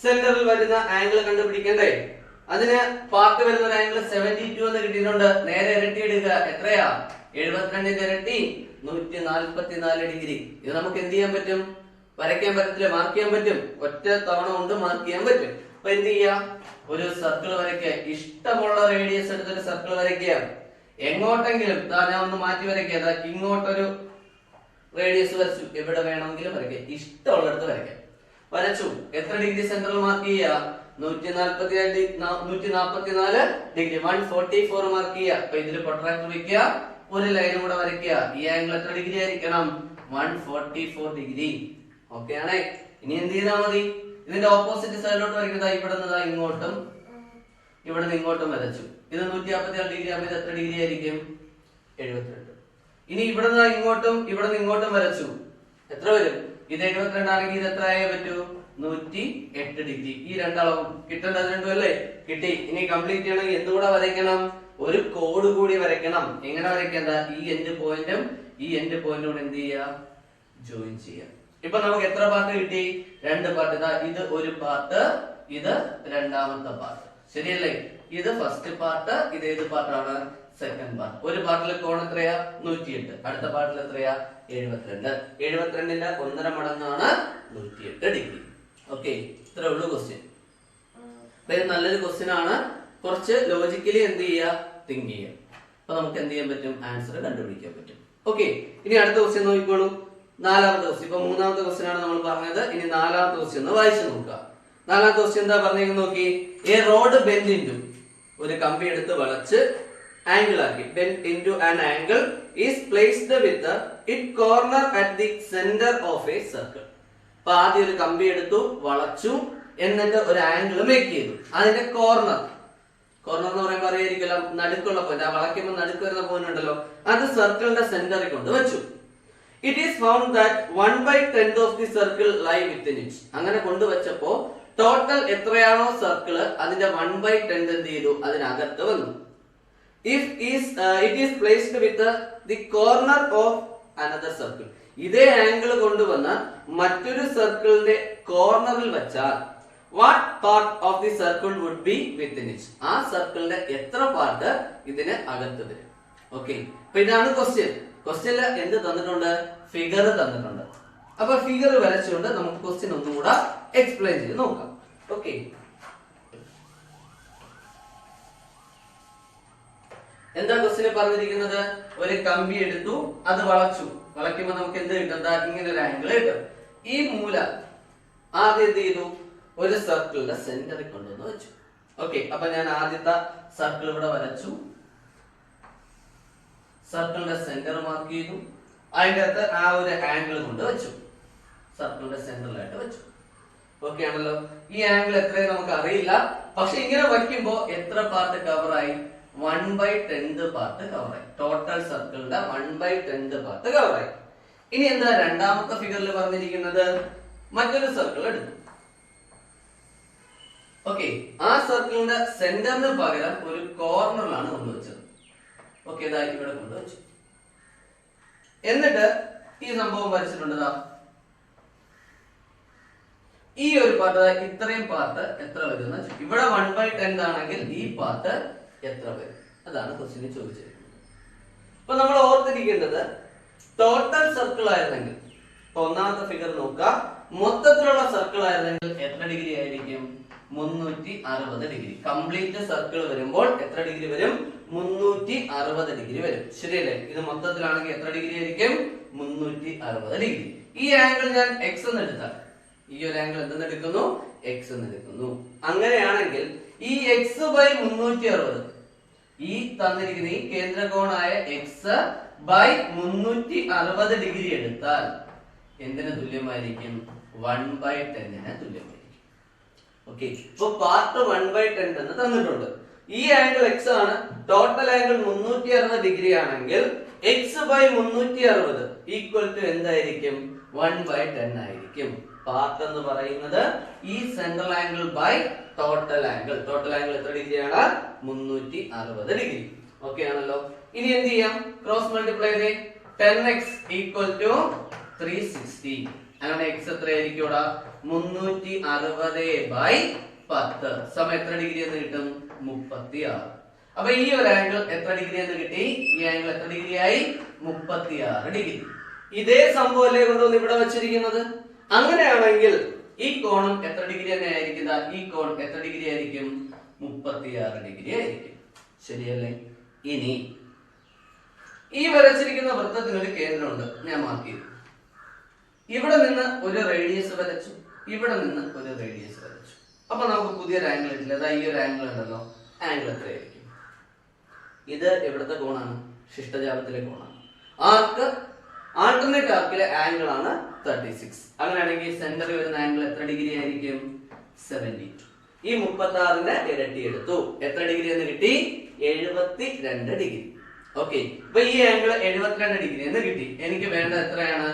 സെന്ററിൽ വരുന്ന ആംഗിൾ കണ്ടുപിടിക്കണ്ടേ? അതിന് പാർട്ട് വരുന്ന ഒരു ആംഗിൾ 72 എന്ന് കിട്ടിയിട്ടുണ്ട്. നേരെ ഇരട്ടി എടുക്കുക. എത്രയാ? 72ന്റെ ഇരട്ടി 144 ഡിഗ്രി. ഇത് നമുക്ക് എന്ത് ചെയ്യാൻ പറ്റും? വരയ്ക്കാൻ പറ്റത്തില്ല, മാർക്ക് ചെയ്യാൻ പറ്റും. ഒറ്റ തവണ കൊണ്ട് മാർക്ക് ചെയ്യാൻ പറ്റും. അപ്പൊ എന്ത് ചെയ്യാ? ഒരു സർക്കിൾ വരയ്ക്കുക. ഇഷ്ടമുള്ള റേഡിയസ് എടുത്തൊരു സർക്കിൾ വരയ്ക്കുക. എങ്ങോട്ടെങ്കിലും ഞാൻ ഒന്ന് മാറ്റി വരയ്ക്കുക. ഇങ്ങോട്ടൊരു റേഡിയസ് വരച്ചു. എവിടെ വേണമെങ്കിലും വരയ്ക്കുക, ഇഷ്ടമുള്ളിടത്ത് വരയ്ക്കാം. വരച്ചു. എത്ര ഡിഗ്രി സെന്ററിൽ മാർക്ക് ചെയ്യുക? 144 ഡിഗ്രി. 144 മാർക്ക് ചെയ്യുക. അപ്പൊ ഇതിൽ പ്രൊട്രാക്ടർ വെക്കുക, ഒരു ലൈനും കൂടെ വരയ്ക്കുക. ഈ ആംഗിൾ എത്ര ഡിഗ്രി ആയിരിക്കണം? 144 ഡിഗ്രി. ഓക്കെ ആണേ? ഇനി എന്ത് ചെയ്താൽ മതി? ഇതിന്റെ ഓപ്പോസിറ്റ് സൈഡിലോട്ട് വരയ്ക്കുന്നത്. ഇവിടെ നിന്ന് ഇങ്ങോട്ടും ഇവിടെ നിന്ന് ഇങ്ങോട്ടും വരച്ചു. ഇത് 156 ഡിഗ്രി ആകുമ്പോൾ ഇത് എത്ര ഡിഗ്രി ആയിരിക്കും? 72. ഇനി ഇവിടെ നിന്ന് ഇങ്ങോട്ടും ഇവിടെ നിന്ന് ഇങ്ങോട്ടും വരച്ചു. എത്ര വരും? ഇത് 72 ആണെങ്കിൽ ഇത് എത്ര ആയേ പറ്റൂ? 108 ഡിഗ്രി. ഈ രണ്ടളവും കിട്ടേണ്ടത് രണ്ടും അല്ലേ? കിട്ടി. ഇനി കംപ്ലീറ്റ് ചെയ്യണമെങ്കിൽ എന്തുകൂടെ വരയ്ക്കണം? ഒരു കോഡ് കൂടി വരയ്ക്കണം. എങ്ങനെ വരയ്ക്കേണ്ട? ഈ എൻഡ് പോയിന്റും ഈ എൻഡ് പോയിന്റും കൂടെ എന്ത് ചെയ്യുക? ജോയിൻ ചെയ്യുക. ഇപ്പൊ നമുക്ക് എത്ര പാർട്ട് കിട്ടി? 2 പാർട്ട്. ഇത് ഒരു പാർട്ട്, ഇത് രണ്ടാമത്തെ പാർട്ട്. ശരിയല്ലേ? ഇത് ഫസ്റ്റ് പാർട്ട്, ഇത് ഏത് പാർട്ടാണ്? Second part. ഒരു പാർട്ടിൽ കോൺ എത്രയാ? 108. അടുത്ത പാർട്ടിൽ എത്രയാ? 72. 72ന്റെ 1.5 മടങ്ങാണ് 108 ഡിഗ്രി. ഓക്കെ, ഇത്രേ ഉള്ളൂ ക്വസ്റ്റ്യൻ. ഇത് നല്ലൊരു ക്വസ്റ്റ്യൻ ആണ്. കുറച്ച് ലോജിക്കലി എന്ത് ചെയ്യുക? തിങ്ക് ചെയ്യുക. അപ്പൊ നമുക്ക് എന്ത് ചെയ്യാൻ പറ്റും? ആൻസർ കണ്ടുപിടിക്കാൻ പറ്റും. ഓക്കെ, ഇനി അടുത്ത ക്വസ്റ്റ്യൻ നോക്കിക്കോളൂ. 4ാമത്തെ ക്വസ്റ്റ്യൻ. ഇപ്പൊ 3ാമത്തെ ക്വസ്റ്റ്യൻ ആണ് നമ്മൾ പറഞ്ഞത്. ഇനി 4ാമത്തെ ക്വസ്റ്റ്യൻ ഒന്ന് വായിച്ചു നോക്കുക. 4ാമത്തെ ക്വസ്റ്റ്യൻ എന്താ പറഞ്ഞേക്കുന്നത് നോക്കി. എ റോഡ് ബെൻഡ് ഇൻടു, ഒരു കമ്പി എടുത്ത് വളച്ച് ആംഗിൾ ആക്കി. Bend into an angle is placed with it corner at the centre of A circle. അപ്പൊ ആദ്യം ഒരു കമ്പി എടുത്തു, വളച്ചു, എന്നിട്ട് ഒരു ആംഗിൾ മേക്ക് ചെയ്തു. അതിന്റെ കോർണർ എന്ന് പറയുമ്പോൾ അറിയായിരിക്കല്ലോ, നടുക്കുള്ള പോയിന്റ്. ആ വളയ്ക്കുമ്പോൾ നടുക്ക് വരുന്ന പോയിന്റ് ഉണ്ടല്ലോ, അത് സർക്കിളിന്റെ സെന്ററിൽ കൊണ്ട് വെച്ചു. It is found that 1/10 of the circle lie within it. അങ്ങനെ കൊണ്ടുവച്ചപ്പോ ടോട്ടൽ എത്രയാണോ സർക്കിള്, അതിന്റെ 1/10 എന്ത് ചെയ്തു? അതിനകത്ത് വന്നു. If it is placed with the corner of another circle. ഇതേ ആംഗിൾ കൊണ്ടുവന്ന മറ്റൊരു സർക്കിളിന്റെ കോർണറിൽ വെച്ചാൽ what part of the circle would be within it? ആ സർക്കിളിന്റെ എത്ര പാർട്ട് ഇതിന് അകത്ത് വരും? ഓക്കെ, അപ്പൊ ഇതാണ് ക്വസ്റ്റ്യൻ. ക്വസ്റ്റ്യനിൽ എന്ത് തന്നിട്ടുണ്ട്? ഫിഗർ തന്നിട്ടുണ്ട്. അപ്പൊ ഫിഗർ വരച്ചുകൊണ്ട് നമുക്ക് ക്വസ്റ്റ്യൻ ഒന്നുകൂടെ എക്സ്പ്ലെയിൻ ചെയ്ത് നോക്കാം. ഓക്കെ, എന്താ ക്വസ്റ്റ്യൻ പറഞ്ഞിരിക്കുന്നത്? ഒരു കമ്പി എടുത്തു, അത് വളച്ചു. വളയ്ക്കുമ്പോൾ നമുക്ക് എന്ത് കിട്ടും? ഇങ്ങനെ ഒരു ആംഗിൾ കിട്ടും. ഈ മൂല ആദ്യം എന്ത് ചെയ്തു? ഒരു സർക്കിളിന്റെ സെന്ററിൽ കൊണ്ടുവന്ന് വെച്ചു. ഓക്കെ, അപ്പൊ ഞാൻ ആദ്യത്തെ സർക്കിൾ ഇവിടെ വരച്ചു. സർക്കിളിന്റെ സെന്റർ മാർക്ക് ചെയ്തു. അതിന്റെ അകത്ത് ആ ഒരു ആംഗിൾ കൊണ്ട് വെച്ചു, സർക്കിളിന്റെ സെന്ററിലായിട്ട് വെച്ചു. ഓക്കെ ആണല്ലോ? ഈ ആംഗിൾ എത്രയും നമുക്ക് അറിയില്ല, പക്ഷെ ഇങ്ങനെ വയ്ക്കുമ്പോ എത്ര പാർട്ട് കവറായി? 1/10 പാർട്ട് കവറായി. ടോട്ടൽ സർക്കിളിന്റെ 1/10 പാർട്ട് കവറായി. ഇനി എന്താ രണ്ടാമത്തെ ഫിഗറിൽ പറഞ്ഞിരിക്കുന്നത്? മറ്റൊരു സർക്കിൾ എടുത്തു. ഓക്കെ, ആ സർക്കിളിന്റെ സെന്ററിന് പകരം ഒരു കോർണറിലാണ് കൊണ്ടുവച്ചത്. ഓക്കെ, ഇതാ ഇവിടെ കൊണ്ടുവച്ചു. എന്നിട്ട് ഈ സംഭവം വരച്ചിട്ടുണ്ട്. ഈ ഒരു പാർട്ട്, ഇത്രയും പാർട്ട് എത്ര വരും? ഇവിടെ 1/10 ആണെങ്കിൽ ഈ പാർട്ട് എത്ര വരും? അതാണ് ക്വസ്റ്റ്യൻ ചോദിച്ചിരിക്കുന്നത്. അപ്പൊ നമ്മൾ ഓർത്തിരിക്കേണ്ടത് ടോട്ടൽ സർക്കിൾ ആയിരുന്നെങ്കിൽ, ഇപ്പൊ ഒന്നാമത്തെ ഫിഗർ നോക്കാം, മൊത്തത്തിലുള്ള സർക്കിൾ ആയിരുന്നെങ്കിൽ എത്ര ഡിഗ്രി ആയിരിക്കും? 360 ഡിഗ്രി. കംപ്ലീറ്റ് സർക്കിൾ വരുമ്പോൾ എത്ര ഡിഗ്രി വരും? 360 ഡിഗ്രി വരും. ശരിയല്ലേ? ഇത് മൊത്തത്തിലാണെങ്കിൽ എത്ര ഡിഗ്രി ആയിരിക്കും? 360 ഡിഗ്രി. ഈ ആംഗിൾ ഞാൻ എക്സ് എന്ന് എടുത്താൽ, ഈ ഒരു ആംഗിൾ എന്തെന്ന് എടുക്കുന്നു? എക്സ് എന്ന് എടുക്കുന്നു. അങ്ങനെയാണെങ്കിൽ ഈ x/360, ഈ തന്നിരിക്കുന്ന ഈ കേന്ദ്രകോണായ എക്സ് ബൈ 360 ഡിഗ്രി എടുത്താൽ എന്തിന് തുല്യമായിരിക്കും? 1/10 തുല്യമായിരിക്കും. ഓക്കെ, ഇപ്പൊ പാർട്ട് 1/10 എന്ന് തന്നിട്ടുണ്ട്. ഈ ആംഗിൾ എക്സ് ആണ്. ടോട്ടൽ ആംഗിൾ 360 ഡിഗ്രി ആണെങ്കിൽ എക്സ് ബൈ 360 ഈക്വൽ ടു എന്തായിരിക്കും? 1/10 ആയിരിക്കും. പാർട്ട് എന്ന് പറയുന്നത് ഈ central angle by total angle. Total angle എത്ര ഡിഗ്രിയാണ്? 360 ഡിഗ്രി. ഓക്കെ ആണല്ലോ. ഇനി എന്ത് ചെയ്യാം? ക്രോസ് മൾട്ടിപ്ലൈ ചെയ്തേ. 10x equal to 360. അങ്ങനെ x എത്രയായിരിക്കും? 360/10 സമയം എത്ര ഡിഗ്രി എന്ന് കിട്ടും? 36. അപ്പൊ ഈ ഒരു ആംഗിൾ എത്ര ഡിഗ്രി എന്ന് കിട്ടി? ഈ ആംഗിൾ എത്ര ഡിഗ്രി ആയി? 36 ഡിഗ്രി. ഇതേ സംഭവമല്ലേ കൊണ്ടുവന്ന് ഇവിടെ വെച്ചിരിക്കുന്നത്. അങ്ങനെയാണെങ്കിൽ ഈ കോണും എത്ര ഡിഗ്രി തന്നെ ആയിരിക്കും? ഈ കോൺ എത്ര ഡിഗ്രി ആയിരിക്കും? 36 ഡിഗ്രി ആയിരിക്കും. ശരിയല്ലേ? ഇനി ഈ വരച്ചിരിക്കുന്ന വൃത്തത്തിന് ഒരു കേന്ദ്രമുണ്ട്, ഞാൻ മാർക്ക് ചെയ്തു. ഇവിടെ നിന്ന് ഒരു റേഡിയസ് വരച്ചു, ഇവിടെ നിന്ന് ഒരു റേഡിയസ് വരച്ചു. അപ്പൊ നമുക്ക് പുതിയൊരു ആംഗിൾ കിട്ടില്ല. അതാ ഈ ഒരു ആംഗിൾ ഉണ്ടല്ലോ, ആംഗിൾ എത്രയായിരിക്കും? ഇത് എവിടുത്തെ കോണാണ്? ശിഷ്ടജാലത്തിലെ കോണാണ്. ആർക്ക് ആൾട്ടർനേറ്റ് ആർക്കിലെ ആംഗിൾ ആണ് 36. അങ്ങനെയാണെങ്കിൽ സെന്ററിൽ വരുന്ന ആംഗിൾ എത്ര ഡിഗ്രി ആയിരിക്കും? 72. ഈ 36ന്റെ ഇരട്ടി എടുത്തു. എത്ര ഡിഗ്രി എന്ന് കിട്ടി? 72 ഡിഗ്രി. ഓക്കെ, അപ്പൊ ഈ ആംഗിൾ 72 ഡിഗ്രി എന്ന് കിട്ടി. എനിക്ക് വേണ്ടത് എത്രയാണ്?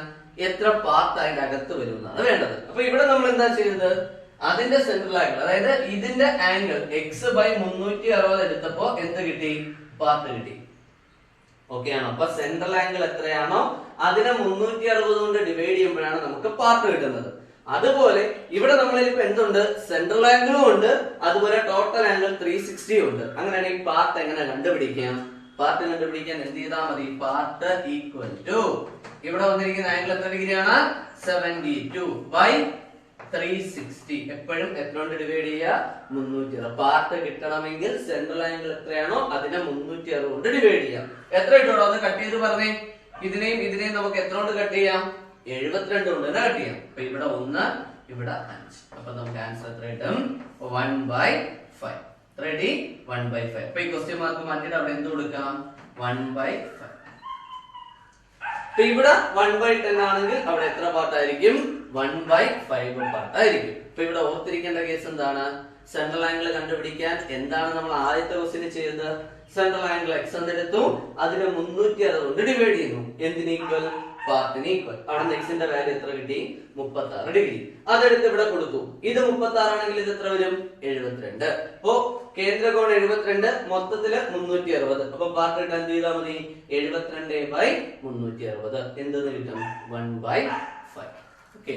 എത്ര പാർട്ട് അതിന്റെ അകത്ത് വരും എന്നാണ് വേണ്ടത്. അപ്പൊ ഇവിടെ നമ്മൾ എന്താ ചെയ്തത്? അതിന്റെ സെൻട്രൽ ആംഗിൾ, അതായത് ഇതിന്റെ ആംഗിൾ x/360 എടുത്തപ്പോ എന്ത് കിട്ടി? പാർട്ട് കിട്ടി. ഓക്കെ ആണോ? അപ്പൊ സെൻട്രൽ ആംഗിൾ എത്രയാണോ അതിനെ 360 കൊണ്ട് ഡിവൈഡ് ചെയ്യുമ്പോഴാണ് നമുക്ക് പാർട്ട് കിട്ടുന്നത്. അതുപോലെ ഇവിടെ നമ്മളിൽ ഇപ്പൊ എന്തുണ്ട്? സെൻട്രൽ ആംഗിളും ഉണ്ട്, അതുപോലെ ടോട്ടൽ ആംഗിൾ 360 ഉണ്ട്. അങ്ങനെയാണെങ്കിൽ പാർട്ട് എങ്ങനെ കണ്ടുപിടിക്കാം? പാർട്ട് കണ്ടുപിടിക്കാൻ എന്ത് ചെയ്താൽ മതി? പാർട്ട് ഈക്വൽ ടു ഇവിടെ വന്നിരിക്കുന്ന ആംഗിൾ എത്ര ഡിഗ്രിയാണ്? 72/360. എപ്പോഴും എത്ര കൊണ്ട് ഡിവൈഡ് ചെയ്യുക? 360. പാർട്ട് കിട്ടണമെങ്കിൽ സെൻട്രൽ ആംഗിൾ എത്രയാണോ അതിനെ 360 കൊണ്ട് ഡിവൈഡ് ചെയ്യാം. എത്ര കിട്ടുമോ ഒന്ന് കട്ട് ചെയ്ത് പറഞ്ഞേ. ഇതിനെയും നമുക്ക് എത്ര കൊണ്ട് കട്ട് ചെയ്യാം? 72 കൊണ്ട് തന്നെ കട്ട് ചെയ്യാം. അപ്പൊ ഇവിടെ 1, ഇവിടെ 5. അപ്പൊ നമുക്ക് ആൻസർ എത്ര കിട്ടും? 1/5. റെഡി? 1/5. അപ്പൊ ഈ ക്വസ്റ്റ്യൻ മാർക്ക് മാറ്റിയിട്ട് അവിടെ എന്ത് കൊടുക്കാം? 1/5. ഇവിടെ 1/10 ആണെങ്കിൽ അവിടെ എത്ര പാർട്ടായിരിക്കും? 1/5 പാർട്ടായിരിക്കും. ഇപ്പൊ ഇവിടെ ഓർത്തിരിക്കേണ്ട കേസ് എന്താണ്? സെൻട്രൽ ആംഗിൾ കണ്ടുപിടിക്കാൻ എന്താണ് നമ്മൾ ആദ്യത്തെ ക്വസ്റ്റ്യൻ ചെയ്തത്? സെൻട്രൽ ആംഗിൾ x എന്നെടുത്തു, അതിനെ 360 കൊണ്ട് ഡിവൈഡ് ചെയ്യുന്നു. എന്തിന് ഈക്വൽ? പാർട്ടിന് ഈക്വൽ. അവിടെ x ന്റെ വാല്യൂ എത്ര കിട്ടി? 36 ഡിഗ്രി. അതെടുത്ത് ഇവിടെ കൊടുത്തു. ഇത് 36 ആണെങ്കിൽ ഇത് എത്ര വരും? 72. അപ്പോ കേന്ദ്രകോൺ 72, മൊത്തത്തില് 360. അപ്പൊ പാർട്ട് കിട്ടാൻ എന്ത് ചെയ്താൽ മതി? 72/360 എന്തെന്ന് കിട്ടും? 1/5. ഓക്കെ,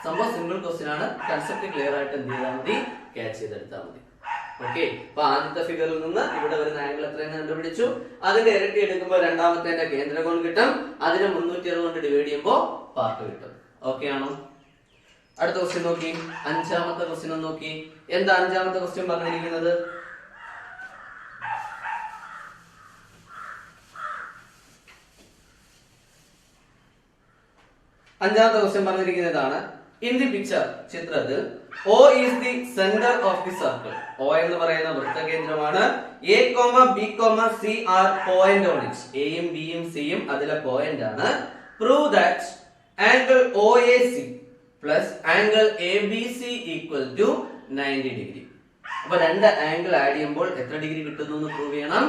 സംഭവം സിമ്പിൾ ക്വസ്റ്റ്യൻ ആണ്. കൺസെപ്റ്റ് ക്ലിയർ ആയിട്ട് എന്ത് ചെയ്താൽ മതി? ക്യാച്ച് ചെയ്തെടുത്താൽ മതി. ഓക്കെ, അപ്പൊ ആദ്യത്തെ ഫിഗറിൽ നിന്ന് ഇവിടെ വരുന്ന ആംഗിൾ എത്രയെന്ന് കണ്ടുപിടിച്ചു. അതിന്റെ ഇരട്ടി എടുക്കുമ്പോൾ രണ്ടാമത്തെ കേന്ദ്രകോൺ കിട്ടും. അതിനെ 360 കൊണ്ട് ഡിവൈഡ് ചെയ്യുമ്പോൾ പാർട്ട് കിട്ടും. ഓക്കെ ആണോ? അടുത്ത ക്വസ്റ്റ്യൻ നോക്കി. അഞ്ചാമത്തെ ക്വസ്റ്റ്യൻ നോക്കി. എന്താ അഞ്ചാമത്തെ ക്വസ്റ്റ്യൻ പറഞ്ഞിരിക്കുന്നത്? അഞ്ചാമത്തെ ക്വസ്റ്റ്യൻ പറഞ്ഞിരിക്കുന്നതാണ്. ഇൻ ദി പിക്ചർ, ചിത്രത്തിൽ O is the center of the circle. O എന്ന് പറയുന്ന വൃത്തകേന്ദ്രമാണ്. A, B, C are point on it. A യും B യും C യും അതിലെ പോയിന്റ് ആണ്. Prove that angle OAC plus angle ABC equal to 90 degree. അപ്പൊ രണ്ട് ആംഗിൾ ആഡ് ചെയ്യുമ്പോൾ എത്ര ഡിഗ്രി കിട്ടുന്നു എന്ന് പ്രൂവ് ചെയ്യണം?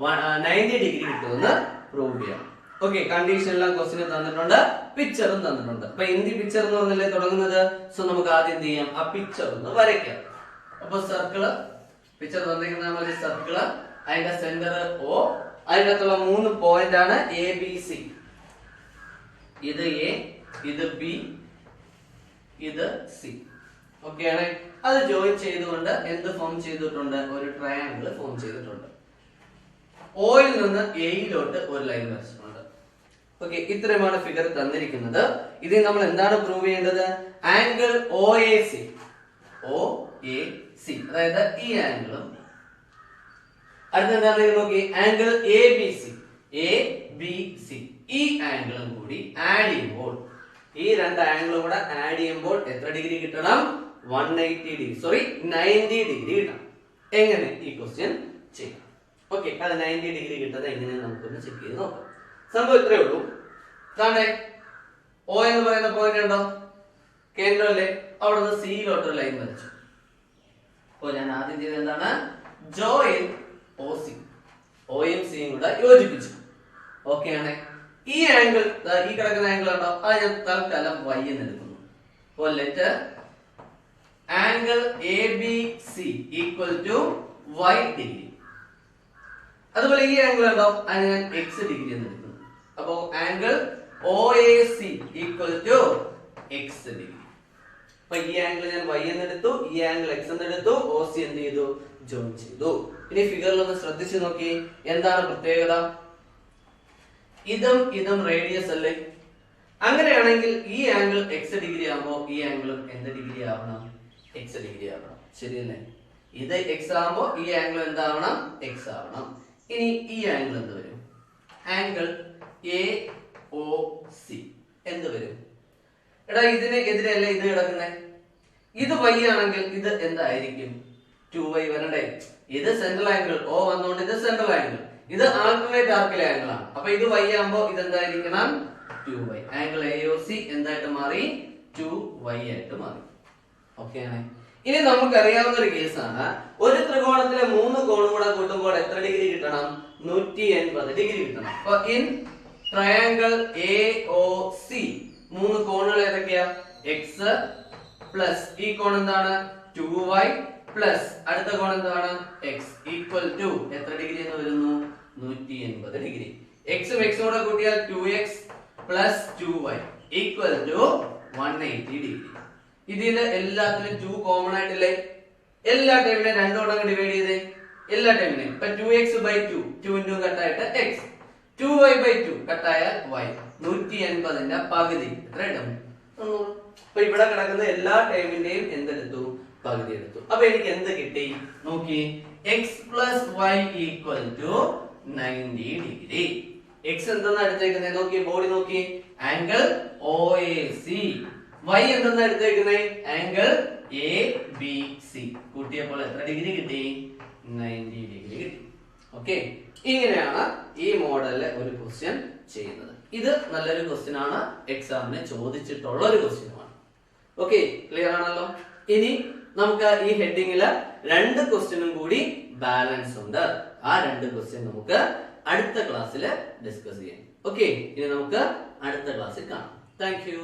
90 ഡിഗ്രി കിട്ടുമെന്ന് പ്രൂവ് ചെയ്യണം. ഓക്കെ, കണ്ടീഷൻ എല്ലാം ക്വസ്റ്റിന് തന്നിട്ടുണ്ട്, പിക്ചറും തന്നിട്ടുണ്ട്. അപ്പൊ എന്തി പിക്ചർ എന്ന് പറഞ്ഞല്ലേ തുടങ്ങുന്നത്? സോ നമുക്ക് ആദ്യം എന്ത് ചെയ്യാം? ആ പിക്ചർ ഒന്ന് വരയ്ക്കാം. അപ്പൊ സർക്കിള്, പിക്ചർ തന്നിരിക്കുന്ന ഒരു സർക്കിള്, അതിന്റെ സെന്റർ O, അതിനകത്തുള്ള 3 പോയിന്റ് ആണ് ABC. ഇത് A, ഇത് B, ഇത് C. ഓക്കെ ആണ്. അത് ജോയിൻ ചെയ്തുകൊണ്ട് എന്ത് ഫോം ചെയ്തിട്ടുണ്ട്? ഒരു ട്രയാങ്കിൾ ഫോം ചെയ്തിട്ടുണ്ട്. ഓയിൽ നിന്ന് എയിലോട്ട് ഒരു ലൈൻ വരച്ചിട്ടുണ്ട്. ഓക്കെ, ഇത്രയുമാണ് ഫിഗർ തന്നിരിക്കുന്നത്. ഇതിൽ നമ്മൾ എന്താണ് പ്രൂവ് ചെയ്യേണ്ടത്? ആംഗിൾ OAC, അതായത് ഈ ആംഗിളും അടുത്ത നോക്കി ആംഗിൾ ABC, ഈ ആംഗിളും കൂടി ആഡ് ചെയ്യുമ്പോൾ, ഈ രണ്ട് ആംഗിളും കൂടെ ആഡ് ചെയ്യുമ്പോൾ എത്ര ഡിഗ്രി കിട്ടണം? 90 ഡിഗ്രി കിട്ടണം. എങ്ങനെ ഈ ക്വസ്റ്റ്യൻ ചെയ്യാം? ഓക്കെ, അത് 90 ഡിഗ്രി കിട്ടുന്നത് എങ്ങനെയാണ് നമുക്കൊന്ന് ചെക്ക് ചെയ്ത് നോക്കാം. സംഭവം ഇത്രേ ഉള്ളൂ. താണ്ടേ O എന്ന് പറയുന്ന പോയിന്റ് ഉണ്ടോ? കേന്ദ്രമല്ലേ? അവിടെ നിന്ന് സിയിലോട്ട് ലൈൻ വരച്ചു. അപ്പൊ ഞാൻ ആദ്യം ചെയ്തത് എന്താണ്? Join OC. Oയും സിയും കൂടെ യോജിപ്പിച്ചു. ഓക്കെ ആണ്. ഈ ആംഗിൾ, ഈ കിടക്കുന്ന ആംഗിൾ ഉണ്ടോ, അത് ഞാൻ തൽക്കാലം y എന്ന് എടുക്കുന്നു. അപ്പോൾ let angle ABC equal to y degree. അതുപോലെ ഈ ആംഗിൾ ഉണ്ടോ, അത് ഞാൻ x ഡിഗ്രി എന്ന് എടുക്കുന്നു. അപ്പോൾ angle OAC equal to x degree. അപ്പൊ ഈ ആംഗിൾ ഞാൻ y എന്ന് എടുത്തു, ഈ ആംഗിൾ x എന്ന് എടുത്തു, OC എന്ത് ചെയ്തു, ജോയിൻ ചെയ്തു. ഇനി ഫിഗറിൽ ഒന്ന് ശ്രദ്ധിച്ചു നോക്കി, എന്താണ് പ്രത്യേകത? ഇതും റേഡിയസ് അല്ലേ? അങ്ങനെയാണെങ്കിൽ ഈ ആംഗിൾ x ഡിഗ്രി ആകുമ്പോൾ ഈ ആംഗിളും എന്ത് ഡിഗ്രി ആവണം, x ഡിഗ്രി ആവണം. ശരിയല്ലേ? ഇത് x ആകുമ്പോൾ ഈ ആംഗിൾ എന്താവണം, x ആവണം. ഇനി ഈ ആംഗിൾ എന്ത് വരും? ആംഗിൾ AOC എന്ത് വരും? എടാ ഇതിന് എതിരല്ലേ ഇത് കിടക്കുന്നത്? ഇത് y ആണെങ്കിൽ ഇത് എന്തായിരിക്കും? 2y വരണ്ടേ? ഇത് സെൻട്രൽ ആംഗിൾ O വന്നുകൊണ്ട് ഇത് സെൻട്രൽ ആംഗിൾ, ഇത് ആൾട്ടർനേറ്റ് ആർക്കിലെ ആംഗിൾ ആണ്. അപ്പൊ ഇത് y ആകുമ്പോൾ ഇത് എന്തായിരിക്കണം, 2y. ആംഗിൾ AOC എന്തായിട്ട് മാറി, 2y ആയിട്ട് മാറി. ഓക്കെ ആണ്. ഇനി നമുക്ക് അറിയാവുന്ന ഒരു കേസാണ്, ഒരു ത്രികോണത്തിലെ 3 കോണും കൂടെ കൂട്ടുമ്പോൾ എത്ര ഡിഗ്രി കിട്ടണം, 180 ഡിഗ്രി കിട്ടണം. അപ്പൊ ഇൻ ട്രയാംഗിൾ AOC 3 കോണുകൾ ഏതൊക്കെയാ, x പ്ലസ് ഈ കോൺ എന്താണ്, 2y പ്ലസ് അടുത്ത കോൺ എന്താണ്, x ഈക്വൽ ടു എത്ര ഡിഗ്രി എന്ന് വരുന്നു, 180 ഡിഗ്രി. x ഉം x കൂടെ കൂട്ടിയാൽ 2x plus 2y equal to 180 degree. ഇതില് എല്ലാത്തിലും 2 കോമൺ ആയിട്ടില്ലേ? എല്ലാ ടൈമിനെയും 2 കൊണ്ട് ഡിവൈഡ് ചെയ്തേ, എല്ലാ ടൈമിനെയും. ഇപ്പൊ 2x/2 2 കട്ടായിട്ട് x, 2y/2 കട്ടായാൽ y. 180ന്റെ പകുതി എത്ര ഇടും, 90. അപ്പൊ ഇവിടെ കിടക്കുന്ന എല്ലാ ടൈമിന്റെയും എന്തെടുത്തു, പകുതി എടുത്തു. അപ്പൊ എനിക്ക് എന്ത് കിട്ടി നോക്കി, x plus y equal to 90 degree. x എന്തെന്നാ എടുത്തേക്കുന്നത് നോക്കി, ബോഡി നോക്കി, ആംഗിൾ OAC. y എന്തെന്നാ എടുത്തേക്കുന്നത്, ആംഗിൾ ABC. കൂട്ടിയപ്പോൾ എത്ര ഡിഗ്രി കിട്ടി, 90 ഡിഗ്രി കിട്ടി. ഓക്കെ, ഇങ്ങനെയാണ് ഈ മോഡലിലെ ഒരു ക്വസ്റ്റ്യൻ ചെയ്യുന്നത്. ഇത് നല്ലൊരു ക്വസ്റ്റ്യൻ ആണ്, എക്സാമിന് ചോദിച്ചിട്ടുള്ള ഒരു ക്വസ്റ്റ്യനുമാണ്. ഓക്കെ, ക്ലിയർ ആണല്ലോ. ഇനി നമുക്ക് ഈ ഹെഡിങ്ങില് 2 ക്വസ്റ്റ്യനും കൂടി ബാലൻസ് ഉണ്ട്. ആ 2 ക്വസ്റ്റ്യൻ നമുക്ക് അടുത്ത ക്ലാസ്സിൽ ഡിസ്കസ് ചെയ്യാം. ഓക്കെ, ഇനി നമുക്ക് അടുത്ത ക്ലാസ്സിൽ കാണാം. Thank you.